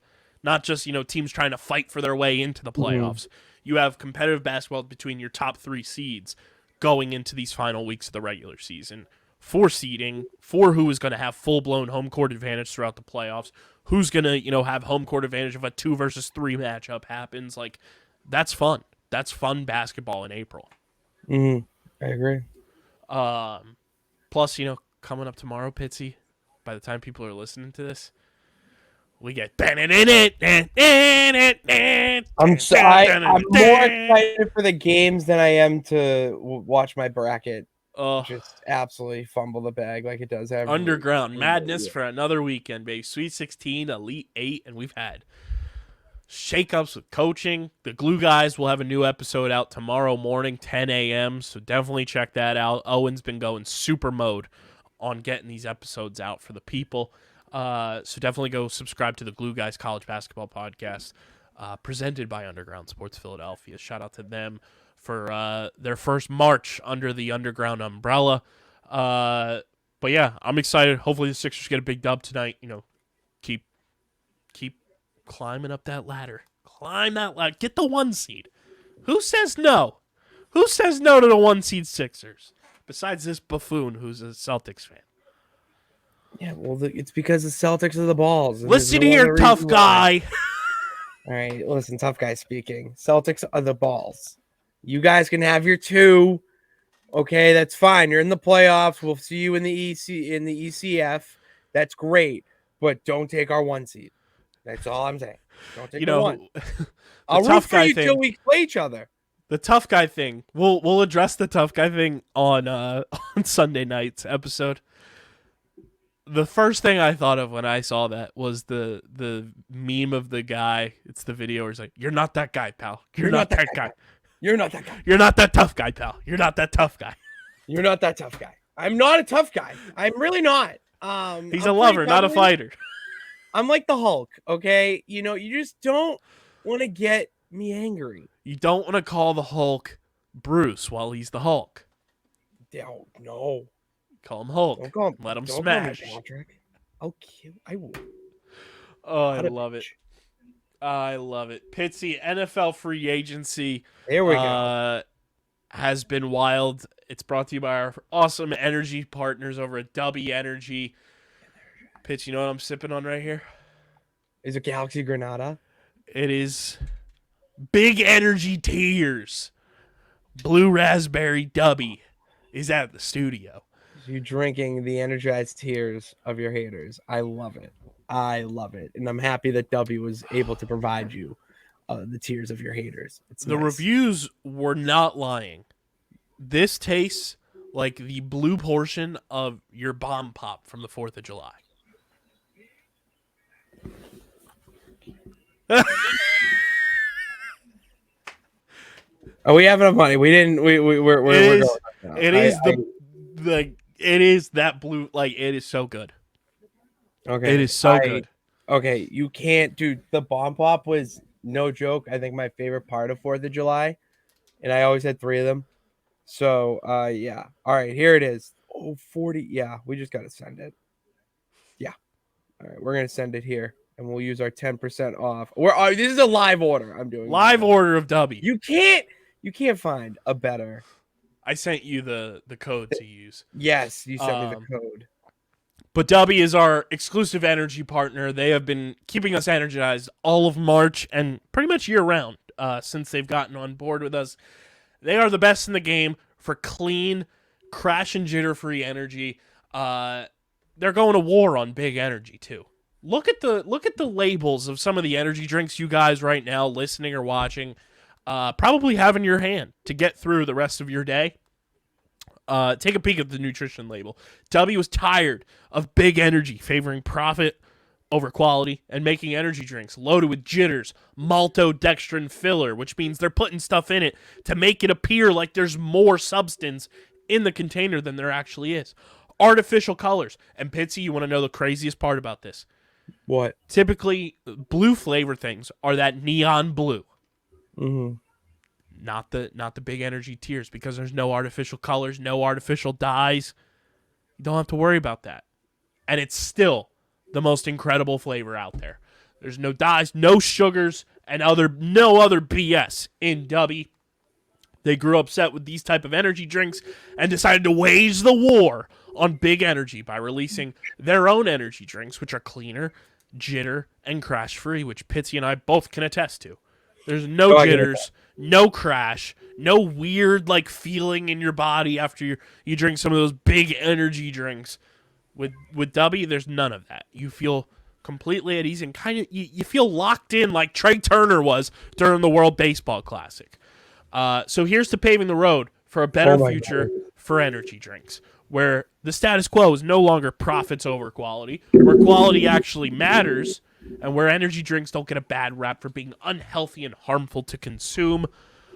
not just, teams trying to fight for their way into the playoffs. You have competitive basketball between your top 3 seeds going into these final weeks of the regular season. For seeding, for who is going to have full-blown home court advantage throughout the playoffs, who's going to, have home court advantage if a 2 versus 3 matchup happens. Like, that's fun. That's fun basketball in April. I agree. Plus, coming up tomorrow, Pitsy, by the time people are listening to this, we get Bennett in it. I'm more excited for the games than I am to watch my bracket. Just absolutely fumble the bag like it does every Underground madness for another weekend, baby. Sweet 16, Elite 8, and we've had shakeups with coaching. The Glue Guys will have a new episode out tomorrow morning, 10 a.m., so definitely check that out. Owen's been going super mode on getting these episodes out for the people. So definitely go subscribe to the Glue Guys College Basketball Podcast, presented by Underground Sports Philadelphia. Shout out to them for their first March under the Underground umbrella. But yeah, I'm excited. Hopefully the Sixers get a big dub tonight. Keep climbing up that ladder. Climb that ladder. Get the 1 seed. Who says no? Who says no to the 1 seed Sixers? Besides this buffoon who's a Celtics fan. Yeah, well, it's because the Celtics are the balls. Listen here, tough guy. All right, listen, tough guy speaking. Celtics are the balls. You guys can have your 2. Okay, that's fine. You're in the playoffs. We'll see you in the ECF. That's great, but don't take our 1 seed. That's all I'm saying. Don't take the 1. I'll root for you till we play each other. The tough guy thing. We'll address the tough guy thing on Sunday night's episode. The first thing I thought of when I saw that was the meme of the guy. It's the video where he's like, "You're not that guy, pal. You're not that guy. You're not that guy. You're not that tough guy, pal. You're not that tough guy. You're not that tough guy. I'm not a tough guy. I'm really not. He's a lover, not a fighter. I'm like the Hulk, okay? You just don't want to get me angry. You don't want to call the Hulk Bruce while he's the Hulk. No. Call him Hulk. Don't call him, Let him don't smash. Call me Patrick. I'll kill. I will. Oh, I love it. I love it. Pitsy, NFL free agency. There we go. Has been wild. It's brought to you by our awesome energy partners over at W Energy. Pitch, you know what I'm sipping on right here? Is it Galaxy Granada? It is Big Energy Tears. Blue Raspberry Dubby is at the studio. You drinking the energized tears of your haters. I love it. And I'm happy that W was able to provide you the tears of your haters. The reviews were not lying. This tastes like the blue portion of your bomb pop from the 4th of July. Oh, we have enough money. We didn't. We're going. It is that blue. Like, it is so good. Okay, it is so good. Okay, you can't, dude. The bomb pop was no joke. I think my favorite part of 4th of July, and I always had 3 of them. So, yeah. All right, here it is. Oh, 40. Yeah, we just gotta send it. Yeah. All right, we're gonna send it here, and we'll use our 10% off. This is a live order. I'm doing live order of W. You can't find a better. I sent you the code to use. Yes, you sent me the code. But W is our exclusive energy partner. They have been keeping us energized all of March and pretty much year-round since they've gotten on board with us. They are the best in the game for clean, crash and jitter-free energy. They're going to war on big energy, too. Look at the labels of some of the energy drinks you guys right now listening or watching probably have in your hand to get through the rest of your day. Take a peek at the nutrition label. W was tired of big energy favoring profit over quality and making energy drinks loaded with jitters, maltodextrin filler, which means they're putting stuff in it to make it appear like there's more substance in the container than there actually is. Artificial colors. And Pitsy, you want to know the craziest part about this? What? Typically, blue flavor things are that neon blue. Mm-hmm. Not the big energy tears, because there's no artificial colors, no artificial dyes. You don't have to worry about that. And it's still the most incredible flavor out there. There's no dyes, no sugars, and no other BS in W. They grew upset with these type of energy drinks and decided to wage the war on big energy by releasing their own energy drinks, which are cleaner, jitter, and crash-free, which Pitsy and I both can attest to. There's no jitters, no crash, no weird feeling in your body after you drink some of those big energy drinks. With W, there's none of that. You feel completely at ease and kind of you feel locked in like Trey Turner was during the World Baseball Classic. So here's to paving the road for a better future for energy drinks, where the status quo is no longer profits over quality, where quality actually matters, and where energy drinks don't get a bad rap for being unhealthy and harmful to consume.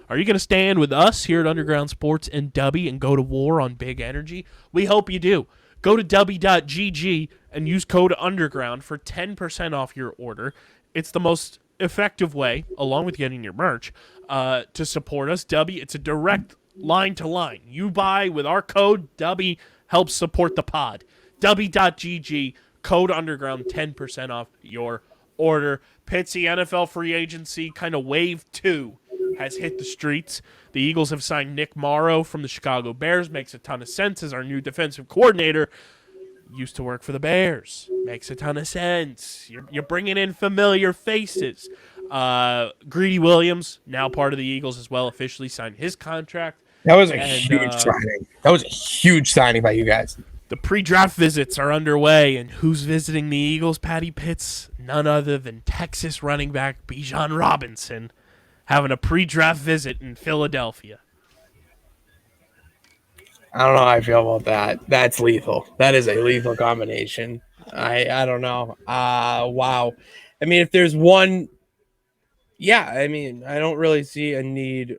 Are you going to stand with us here at Underground Sports and W and go to war on big energy? We hope you do. Go to w.gg and use code underground for 10% off your order. It's the most effective way, along with getting your merch, to support us. It's a direct line to line. You buy with our code, W helps support the pod. W.gg, code underground, 10% off your order. Pitsy, NFL free agency, kind of wave 2 has hit the streets. The Eagles have signed Nick Morrow from the Chicago Bears. Makes a ton of sense as our new defensive coordinator. Used to work for the Bears. Makes a ton of sense. You're bringing in familiar faces. Greedy Williams, now part of the Eagles as well, officially signed his contract. That was a huge signing. That was a huge signing by you guys. The pre-draft visits are underway, and who's visiting the Eagles, Patty Pitts? None other than Texas running back Bijan Robinson having a pre-draft visit in Philadelphia. I don't know how I feel about that. That's lethal. That is a lethal combination. I don't know. Wow. I mean, if there's one, yeah, I mean, I don't really see a need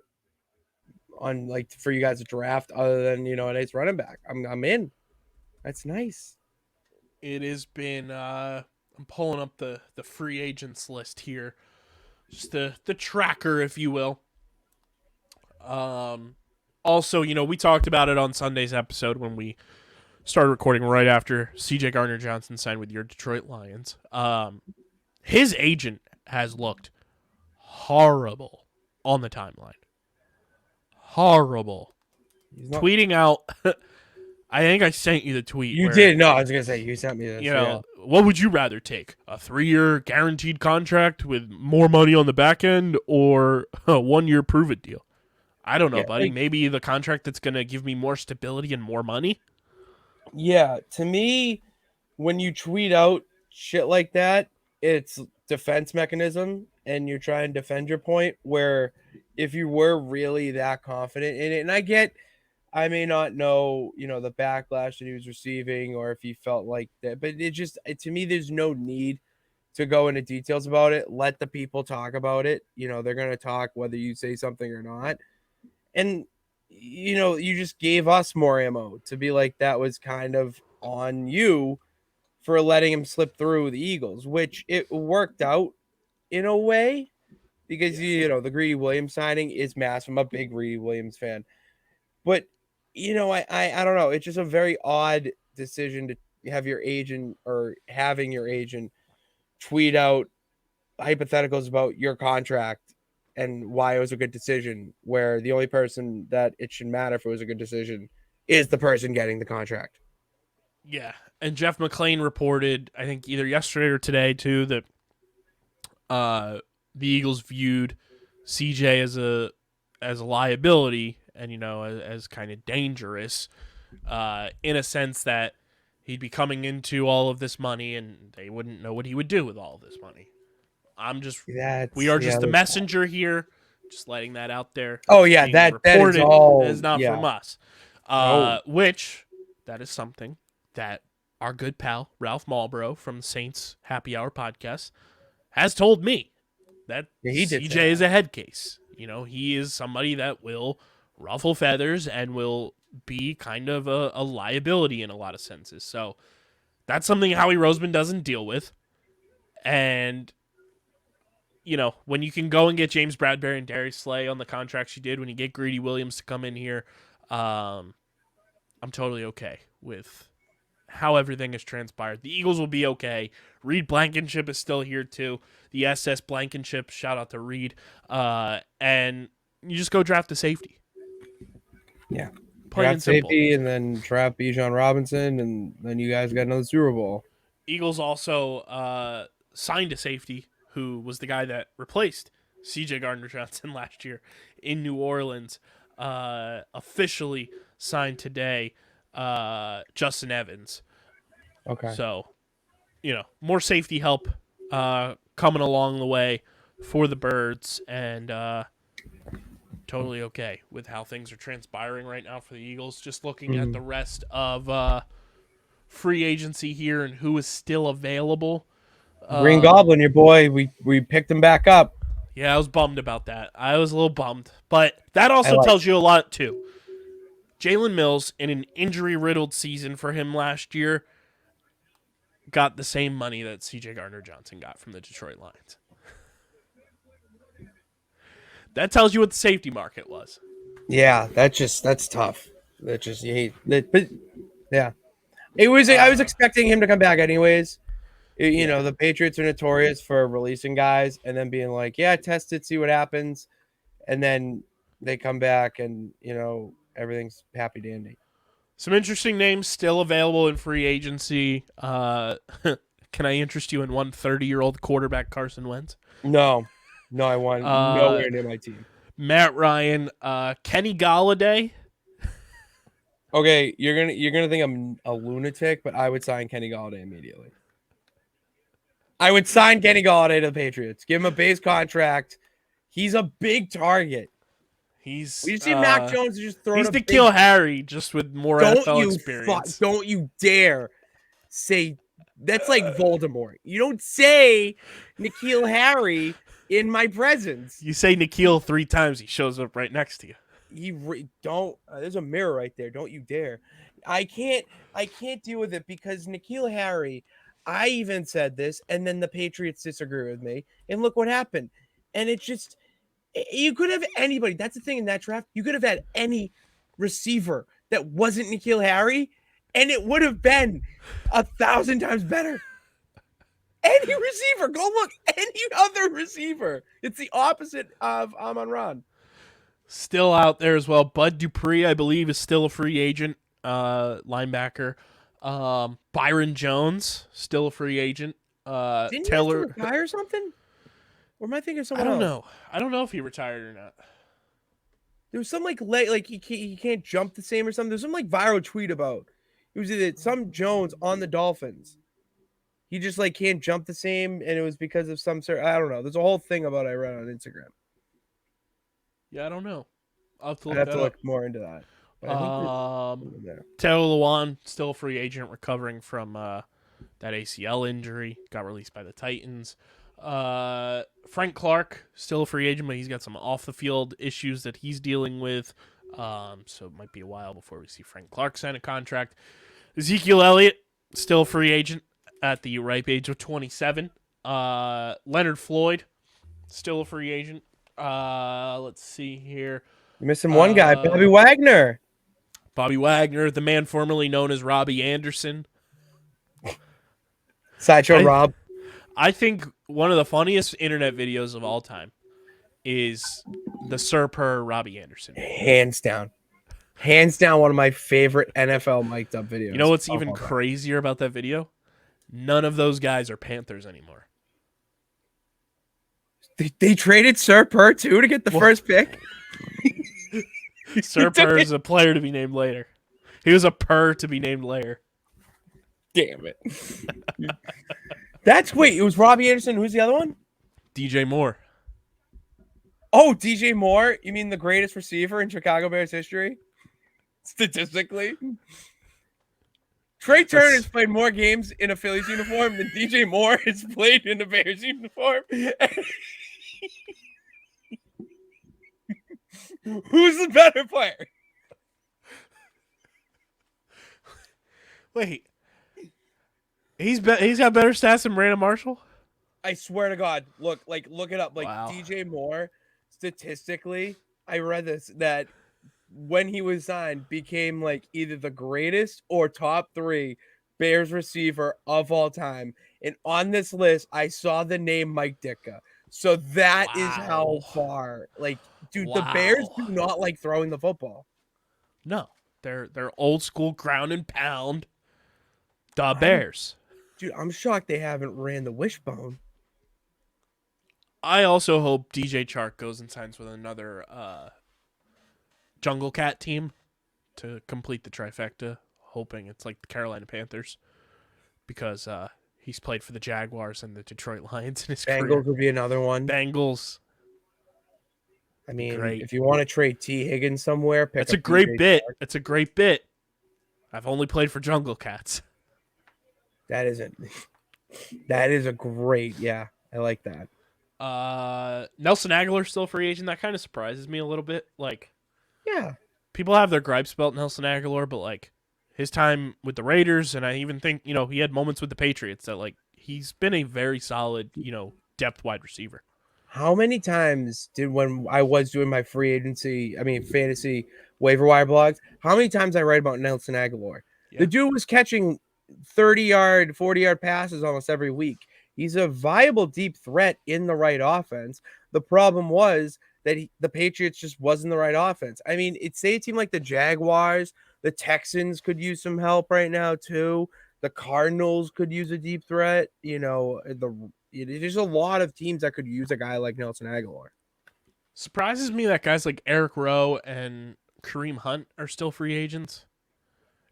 on like for you guys to draft other than, you know, a nice running back. I'm in. That's nice. It has been I'm pulling up the free agents list here. Just the tracker, if you will. Also, you know, we talked about it on Sunday's episode when we started recording right after CJ Gardner-Johnson signed with your Detroit Lions. His agent has looked horrible on the timeline. Horrible. Tweeting out, I think I sent you the tweet. You did. No, I was going to say, you sent me this. You know, what would you rather take? A 3-year guaranteed contract with more money on the back end or a 1-year prove-it deal? I don't know, buddy. Maybe the contract that's going to give me more stability and more money? Yeah, to me, when you tweet out shit like that, it's defense mechanism, and you're trying to defend your point, where if you were really that confident in it, and I may not know, you know, the backlash that he was receiving or if he felt like that, but to me, there's no need to go into details about it. Let the people talk about it. You know, they're going to talk whether you say something or not. And, you know, you just gave us more ammo to be like, that was kind of on you for letting him slip through the Eagles, which it worked out in a way because, you know, the Greedy Williams signing is massive. I'm a big Greedy Williams fan. But, you know, I don't know. It's just a very odd decision to have your agent or having your agent tweet out hypotheticals about your contract and why it was a good decision, where the only person that it should matter if it was a good decision is the person getting the contract. Yeah. And Jeff McClain reported, I think either yesterday or today too, that the Eagles viewed CJ as a liability and, you know, as kind of dangerous in a sense that he'd be coming into all of this money and they wouldn't know what he would do with all of this money. We are just the messenger here, just letting that out there. Oh yeah, that is all. It's not from us. Which that is something that our good pal Ralph Malbrough from the Saints Happy Hour podcast has told me that CJ is a head case. You know, he is somebody that will ruffle feathers and will be kind of a liability in a lot of senses. So that's something Howie Roseman doesn't deal with. And you know, when you can go and get James Bradbury and Darius Slay on the contracts you did, when you get Greedy Williams to come in here, I'm totally okay with how everything has transpired. The Eagles will be okay. Reed Blankenship is still here too. The SS Blankenship, shout out to Reed. And you just go draft a safety. Yeah. Draft safety and then draft Bijan Robinson, and then you guys got another Super Bowl. Eagles also signed a safety who was the guy that replaced CJ Gardner-Johnson last year in New Orleans, officially signed today, Justin Evans. Okay. So, you know, more safety help coming along the way for the Birds, and totally okay with how things are transpiring right now for the Eagles. Just looking at the rest of free agency here and who is still available. Green Goblin, your boy, we picked him back up. Yeah, I was bummed about that. I was a little bummed. But that also tells you a lot, too. Jalen Mills, in an injury-riddled season for him last year, got the same money that C.J. Gardner-Johnson got from the Detroit Lions. That tells you what the safety market was. Yeah, that's tough. That just you hate that, but yeah, it was. I was expecting him to come back anyways. You know, the Patriots are notorious for releasing guys and then being like, "Yeah, test it, see what happens," and then they come back and everything's happy dandy. Some interesting names still available in free agency. Can I interest you in one 30-year-old quarterback, Carson Wentz? No, I want nowhere near my team. Matt Ryan, Kenny Golladay. Okay, you're gonna think I'm a lunatic, but I would sign Kenny Golladay immediately. I would sign Kenny Golladay to the Patriots. Give him a base contract. He's a big target. We see Mac Jones just throwing. He's N'Keal Harry, just with more NFL experience. Don't you dare say that's like Voldemort. You don't say N'Keal Harry in my presence. You say N'Keal 3 times, he shows up right next to you. Don't. There's a mirror right there. Don't you dare. I can't deal with it because N'Keal Harry. I even said this, and then the Patriots disagree with me, and look what happened. And it's just. You could have anybody. That's the thing in that draft. You could have had any receiver that wasn't N'Keal Harry, and it would have been 1,000 times better. Any receiver. Go look. Any other receiver. It's the opposite of Amon-Ra. Still out there as well. Bud Dupree, I believe, is still a free agent linebacker. Byron Jones, still a free agent. Didn't Taylor he retire something? Or am I thinking of someone else? know. I don't know if he retired or not. There was some like he can't jump the same or something. There's some like viral tweet about it was either some Jones on the Dolphins. He just like can't jump the same, and it was because of some sort. I don't know. There's a whole thing about I read on Instagram. Yeah, I don't know. I'll have to look more into that. Taylor Lewan, still a free agent, recovering from that ACL injury. Got released by the Titans. Frank Clark, still a free agent, but he's got some off-the-field issues that he's dealing with. So it might be a while before we see Frank Clark sign a contract. Ezekiel Elliott, still a free agent at the ripe age of 27. Leonard Floyd, still a free agent. Let's see here. You're missing one guy, Bobby Wagner. Bobby Wagner, the man formerly known as Robbie Anderson. Sideshow Rob. I think one of the funniest internet videos of all time is the Sir Per Robbie Anderson. Hands down, one of my favorite NFL mic'd up videos. You know what's even crazier about that video? None of those guys are Panthers anymore. They traded Sir Per too to get the first pick. Sir Per is a player to be named later. He was a Per to be named later. Damn it. It was Robbie Anderson. Who's the other one? DJ Moore. Oh, DJ Moore? You mean the greatest receiver in Chicago Bears history? Statistically? Trey Turner has played more games in a Phillies uniform than DJ Moore has played in a Bears uniform. Who's the better player? Wait. He's got better stats than Brandon Marshall? I swear to God. Look it up. Wow. DJ Moore, statistically, I read this, that when he was signed, became like either the greatest or top 3 Bears receiver of all time. And on this list, I saw the name Mike Ditka. So that is how far. The Bears do not like throwing the football. No. They're old school ground and pound. The Bears. Dude, I'm shocked they haven't ran the wishbone. I also hope DJ Chark goes and signs with another Jungle Cat team to complete the trifecta, hoping it's like the Carolina Panthers, because he's played for the Jaguars and the Detroit Lions in his career. Bengals would be another one. Bengals. I mean, if you want to trade T. Higgins somewhere, pick That's a great bit. It's a great bit. I've only played for Jungle Cats. That is a great, yeah. I like that. Nelson Aguilar still a free agent. That kind of surprises me a little bit. Yeah. people have their gripes about Nelson Aguilar, but like his time with the Raiders, and I even think he had moments with the Patriots that like he's been a very solid depth wide receiver. How many times did when I was doing my fantasy waiver wire blogs, how many times I write about Nelson Aguilar? Yeah. The dude was catching 30-yard, 40-yard passes almost every week. He's a viable deep threat in the right offense. The problem was that the Patriots just wasn't the right offense. I mean, say a team like the Jaguars, the Texans could use some help right now too. The Cardinals could use a deep threat. There's a lot of teams that could use a guy like Nelson Aguilar. Surprises me that guys like Eric Rowe and Kareem Hunt are still free agents.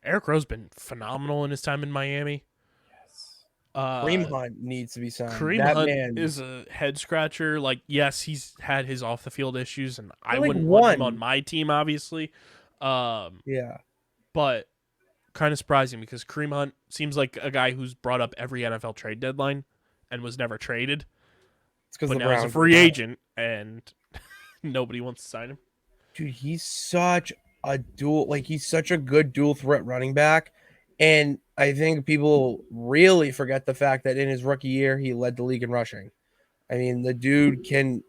Eric Rowe's been phenomenal in his time in Miami. Yes. Uh, Kareem Hunt needs to be signed. Kareem Hunt is a head scratcher. Like, yes, he's had his off the field issues, and I wouldn't want him on my team, obviously. Yeah. But kind of surprising because Kareem Hunt seems like a guy who's brought up every NFL trade deadline and was never traded. But now he's a free agent, and nobody wants to sign him. Dude, he's such a good dual threat running back. And I think people really forget the fact that in his rookie year, he led the league in rushing. I mean, the dude can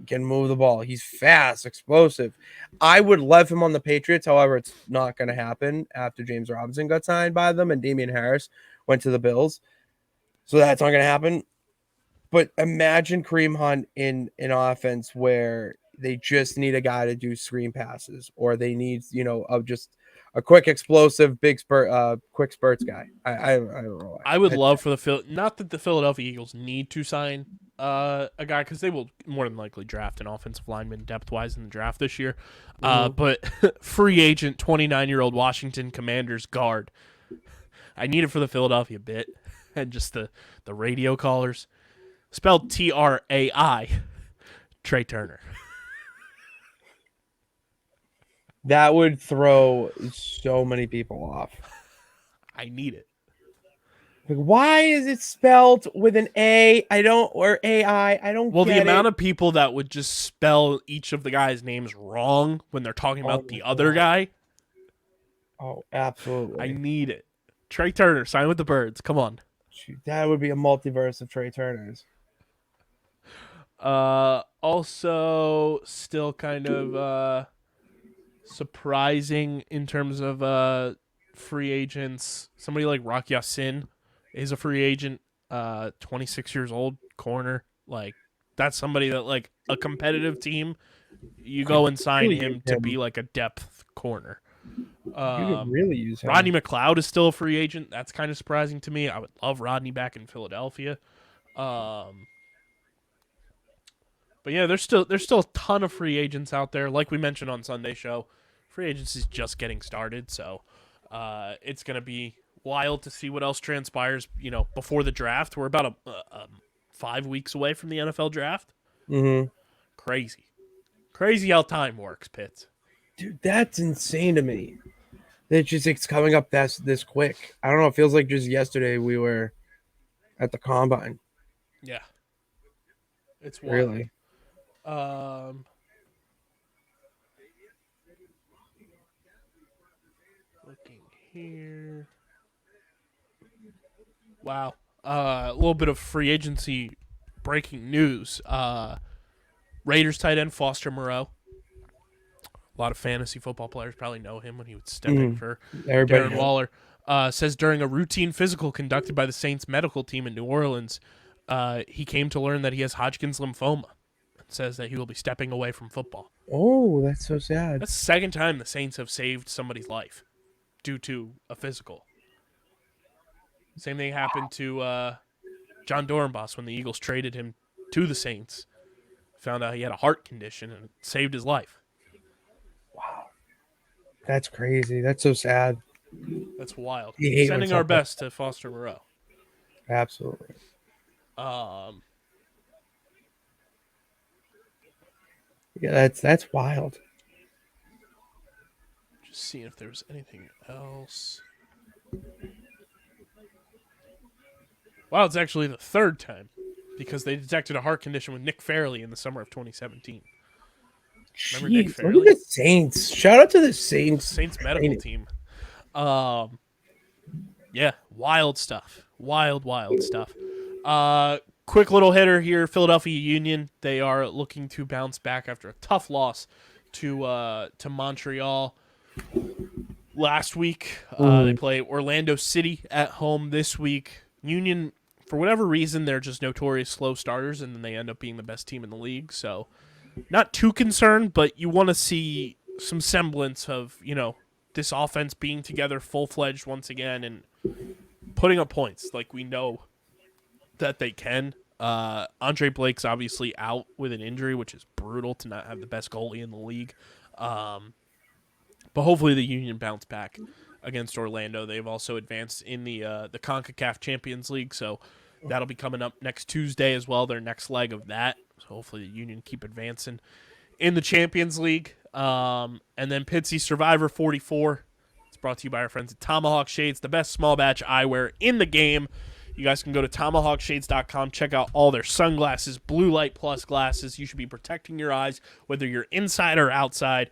move the ball. He's fast, explosive. I would love him on the Patriots. However, it's not going to happen after James Robinson got signed by them and Damian Harris went to the Bills. So that's not going to happen. But imagine Kareem Hunt in an offense where they just need a guy to do screen passes, or they need, just a quick, explosive, quick spurts guy. I don't know. I would love for not that the Philadelphia Eagles need to sign a guy, because they will more than likely draft an offensive lineman depth-wise in the draft this year. But free agent, 29-year-old Washington Commanders guard. I need it for the Philadelphia bit and just the radio callers. Spelled Trai, Trey Turner. That would throw so many people off. I need it. Like, why is it spelled with an A? Or AI. I don't Well, get the amount of people that would just spell each of the guys' names wrong when they're talking about the other guy. Oh, absolutely. I need it. Trey Turner, sign with the Birds. Come on. That would be a multiverse of Trey Turners. Also, still kind of surprising in terms of free agents. Somebody like Rock Ya-Sin is a free agent, 26 years old, corner. Like, that's somebody that, like, a competitive team, you go and sign him to be like a depth corner. You could really use him. Rodney McLeod is still a free agent. That's kind of surprising to me. I would love Rodney back in Philadelphia. But yeah, there's still a ton of free agents out there. Like we mentioned on Sunday show, free agency is just getting started, so it's gonna be wild to see what else transpires. Before the draft, we're about 5 weeks away from the NFL draft. Mm-hmm. Crazy how time works, Pitts. Dude, that's insane to me. It's coming up this quick. I don't know. It feels like just yesterday we were at the combine. Yeah, it's wild. Really. Looking here. Wow. A little bit of free agency breaking news. Raiders tight end Foster Moreau. A lot of fantasy football players probably know him when he was stepping for Darren Waller. Says during a routine physical conducted by the Saints medical team in New Orleans, he came to learn that he has Hodgkin's lymphoma. Says that he will be stepping away from football. Oh, that's so sad. That's the second time the Saints have saved somebody's life due to a physical. Same thing happened to John Dorenbos when the Eagles traded him to the Saints. Found out he had a heart condition and it saved his life. Wow. That's crazy. That's so sad. That's wild. Sending our best to Foster Moreau. Absolutely. Yeah, that's wild. Just seeing if there's anything else. Wow, it's actually the third time because they detected a heart condition with Nick Fairley in the summer of 2017. Remember Nick Jeez, look Fairley? at the Saints. Shout out to the Saints. Saints medical team. Yeah, wild stuff. Wild stuff. Quick little hitter here. Philadelphia Union. They are looking to bounce back after a tough loss to Montreal last week. They play Orlando City at home this week. Union, for whatever reason, they're just notorious slow starters, and then they end up being the best team in the league. So, not too concerned, but you want to see some semblance of, this offense being together full-fledged once again and putting up points like we know that they can. Andre Blake's obviously out with an injury, which is brutal to not have the best goalie in the league. But hopefully the Union bounce back against Orlando. They've also advanced in the CONCACAF Champions League, so that'll be coming up next Tuesday as well, their next leg of that. So hopefully the Union keep advancing in the Champions League. And then Pitsy Survivor 44. It's brought to you by our friends at Tomahawk Shades, the best small batch eyewear in the game. You guys can go to tomahawkshades.com, check out all their sunglasses, blue light plus glasses. You should be protecting your eyes, whether you're inside or outside,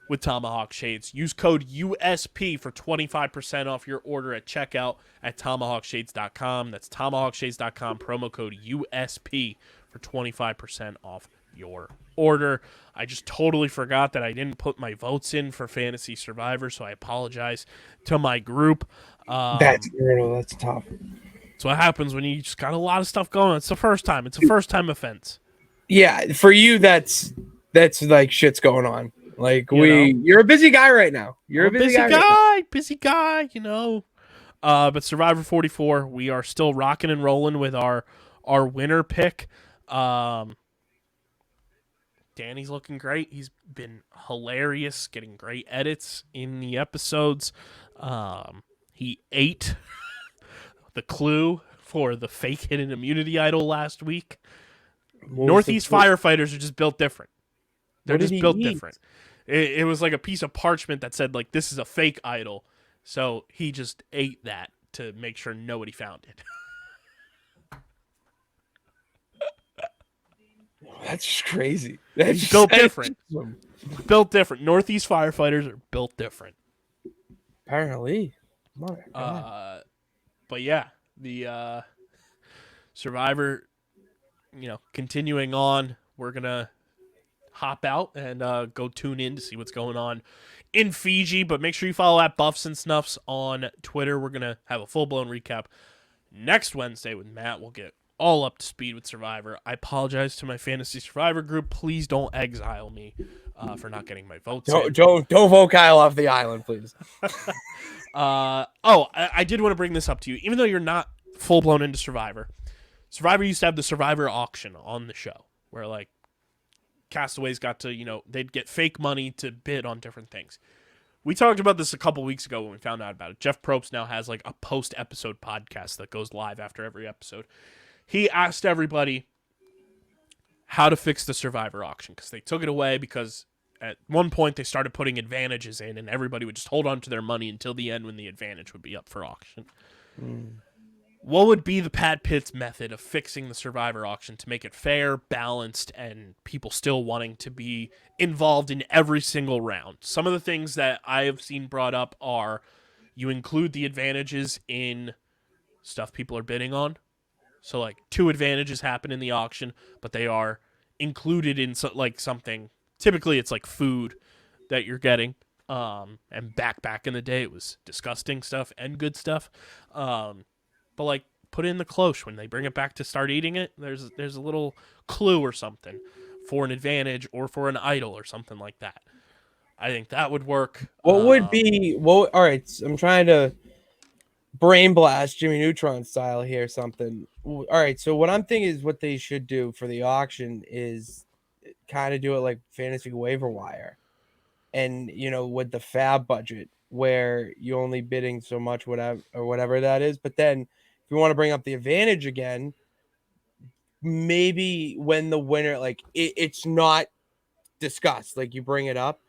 with Tomahawk Shades. Use code USP for 25% off your order at checkout at tomahawkshades.com. That's tomahawkshades.com, promo code USP for 25% off your order. I just totally forgot that I didn't put my votes in for Fantasy Survivor, so I apologize to my group. That's brutal. That's tough. That's what happens when you just got a lot of stuff going on. It's the first time. It's a first-time offense. Yeah, for you, that's like shit's going on. Like you're a busy guy right now. You're a busy guy. Busy guy. But Survivor 44, we are still rocking and rolling with our winner pick. Danny's looking great. He's been hilarious, getting great edits in the episodes. He ate the clue for the fake hidden immunity idol last week. Northeast firefighters are just built different. They're just built different. It was like a piece of parchment that said, like, this is a fake idol. So he just ate that to make sure nobody found it. That's just crazy. That's built different. Built different. Northeast firefighters are built different. Apparently. But yeah, the Survivor, continuing on, we're going to hop out and go tune in to see what's going on in Fiji. But make sure you follow at Buffs and Snuffs on Twitter. We're going to have a full-blown recap next Wednesday with Matt. We'll get all up to speed with Survivor. I apologize to my Fantasy Survivor group. Please don't exile me for not getting my votes. Don't vote Kyle off the island, please. I did want to bring this up to you. Even though you're not full-blown into Survivor used to have the Survivor auction on the show where, like, castaways got to, they'd get fake money to bid on different things. We talked about this a couple weeks ago when we found out about it. Jeff Probst now has, like, a post-episode podcast that goes live after every episode. He asked everybody how to fix the Survivor auction because they took it away because at one point they started putting advantages in and everybody would just hold on to their money until the end when the advantage would be up for auction. What would be the Pat Pitts method of fixing the Survivor auction to make it fair, balanced, and people still wanting to be involved in every single round? Some of the things that I have seen brought up are you include the advantages in stuff people are bidding on. So, like, 2 advantages happen in the auction, but they are included in something. Typically, it's like food that you're getting. And back in the day, it was disgusting stuff and good stuff. But, like, put in the cloche when they bring it back to start eating it. There's a little clue or something for an advantage or for an idol or something like that. I think that would work. What would be? All right, I'm trying to brain blast Jimmy Neutron style here. Something. All right, so what I'm thinking is what they should do for the auction is kind of do it like fantasy waiver wire, and with the fab budget where you're only bidding so much, whatever that is. But then if you want to bring up the advantage again, maybe when the winner, like it's not discussed, like you bring it up,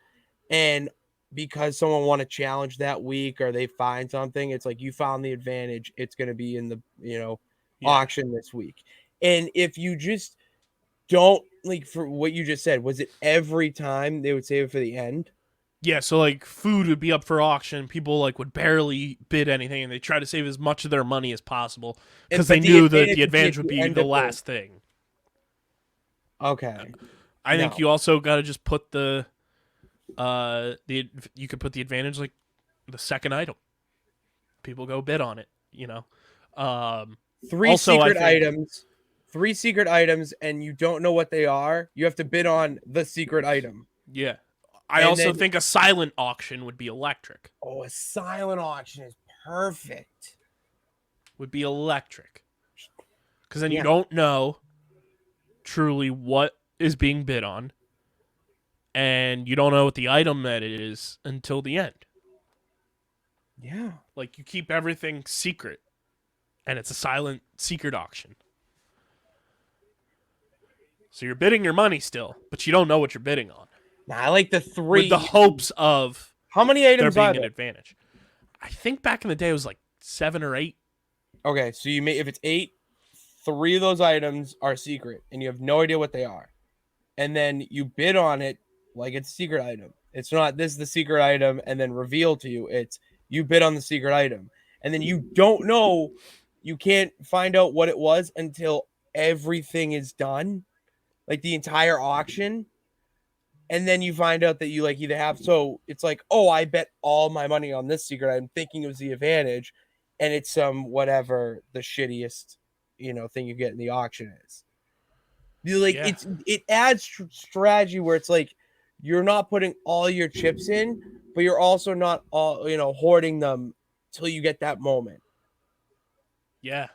and because someone want to challenge that week or they find something, it's like you found the advantage. It's going to be in the auction this week. And if you just don't like for what you just said, was it every time they would save it for the end? Yeah, so like food would be up for auction. People like would barely bid anything, and they try to save as much of their money as possible because they But knew that the would be advantage at would the be end the of last thing. Okay. I think No. you also got to just put you could put the advantage like the second item. People go bid on it, you know. Three Also, I secret think- items. 3 secret items, and you don't know what they are. You have to bid on the secret item. Yeah. I And also then- think a silent auction would be electric. Oh, a silent auction is perfect. Would be electric. Because then you Yeah. don't know truly what is being bid on, and you don't know what the item that it is until the end. Yeah. Like, you keep everything secret, and it's a silent secret auction. So you're bidding your money still, but you don't know what you're bidding on. Nah, I like the 3. With the hopes of How many there items being are an there? advantage. I think back in the day it was like 7 or 8. Okay, so you may if it's 8, 3 of those items are secret, and you have no idea what they are. And then you bid on it like it's a secret item. It's not this is the secret item and then revealed to you. It's you bid on the secret item. And then you don't know, you can't find out what it was until everything is done, like the entire auction. And then you find out that you like either have so it's like, oh, I bet all my money on this secret item thinking it was the advantage, and it's whatever the shittiest thing you get in the auction is. Like Yeah. it adds strategy where it's like you're not putting all your chips in, but you're also not all hoarding them till you get that moment. Yeah.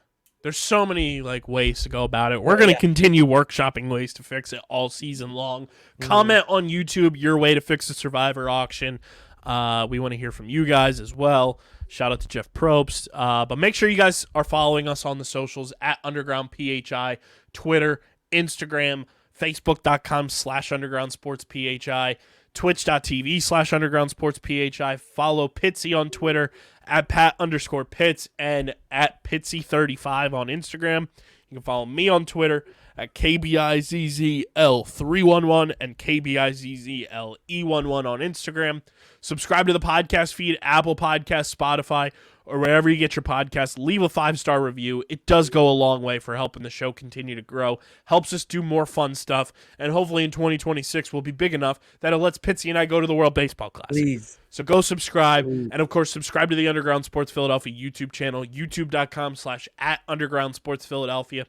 There's so many like ways to go about it. We're going to continue workshopping ways to fix it all season long. Comment on YouTube your way to fix the Survivor auction. We want to hear from you guys as well. Shout out to Jeff Probst. But make sure you guys are following us on the socials at Underground PHI, Twitter, Instagram, Facebook.com/UndergroundSportsPHI, Twitch.tv/UndergroundSportsPHI. Follow Pitsy on Twitter at Pat_Pitts and at Pitsy35 on Instagram. You can follow me on Twitter at KBIZZL311 and KBIZZLE11 on Instagram. Subscribe to the podcast feed, Apple Podcasts, Spotify, or wherever you get your podcasts. Leave a 5-star review. It does go a long way for helping the show continue to grow. Helps us do more fun stuff. And hopefully in 2026 we'll be big enough that it lets Pitsy and I go to the World Baseball Classic. Please. So go subscribe. And of course, subscribe to the Underground Sports Philadelphia YouTube channel, youtube.com/@UndergroundSportsPhiladelphia.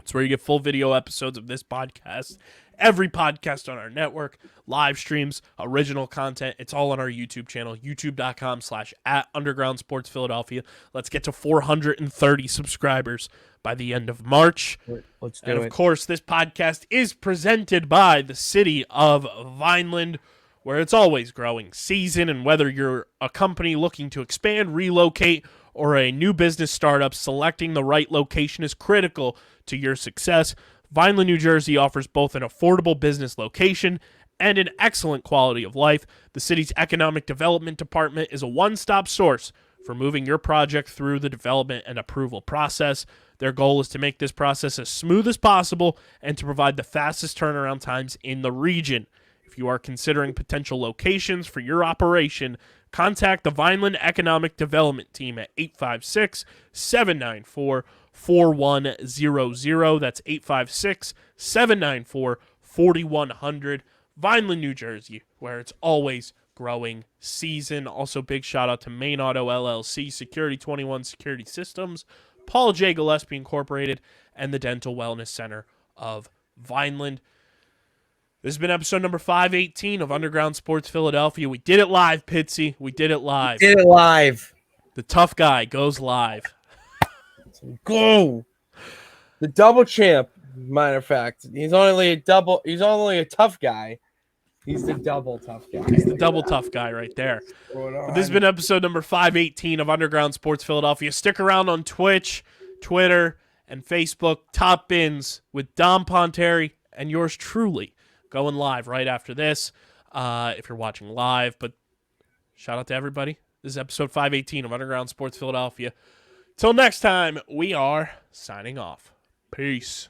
It's where you get full video episodes of this podcast, every podcast on our network, live streams, original content. It's all on our YouTube channel, youtube.com/@UndergroundSportsPhiladelphia. Let's get to 430 subscribers by the end of March. Let's do And it. of course, this podcast is presented by the city of Vineland, where it's always growing season. And whether you're a company looking to expand, relocate, or a new business startup, selecting the right location is critical to your success. Vineland, New Jersey offers both an affordable business location and an excellent quality of life. The city's economic development department is a one-stop source for moving your project through the development and approval process. Their goal is to make this process as smooth as possible and to provide the fastest turnaround times in the region. If you are considering potential locations for your operation, contact the Vineland Economic Development Team at 856-794-4100. That's 856-794-4100. Vineland, New Jersey, where it's always growing season. Also, big shout out to Main Auto LLC, Security 21 Security Systems, Paul J. Gillespie Incorporated, and the Dental Wellness Center of Vineland. This has been episode number 518 of Underground Sports Philadelphia. We did it live, Pitsy. We did it live. Did it live. The tough guy goes live. Go. The double champ, matter of fact. He's only a tough guy. He's the double tough guy. He's the double tough guy right there. But this has been episode number 518 of Underground Sports Philadelphia. Stick around on Twitch, Twitter, and Facebook. Top Bins with Dom Ponteri and yours truly going live right after this if you're watching live. But shout out to everybody. This is episode 518 of Underground Sports Philadelphia. Till next time, we are signing off. Peace.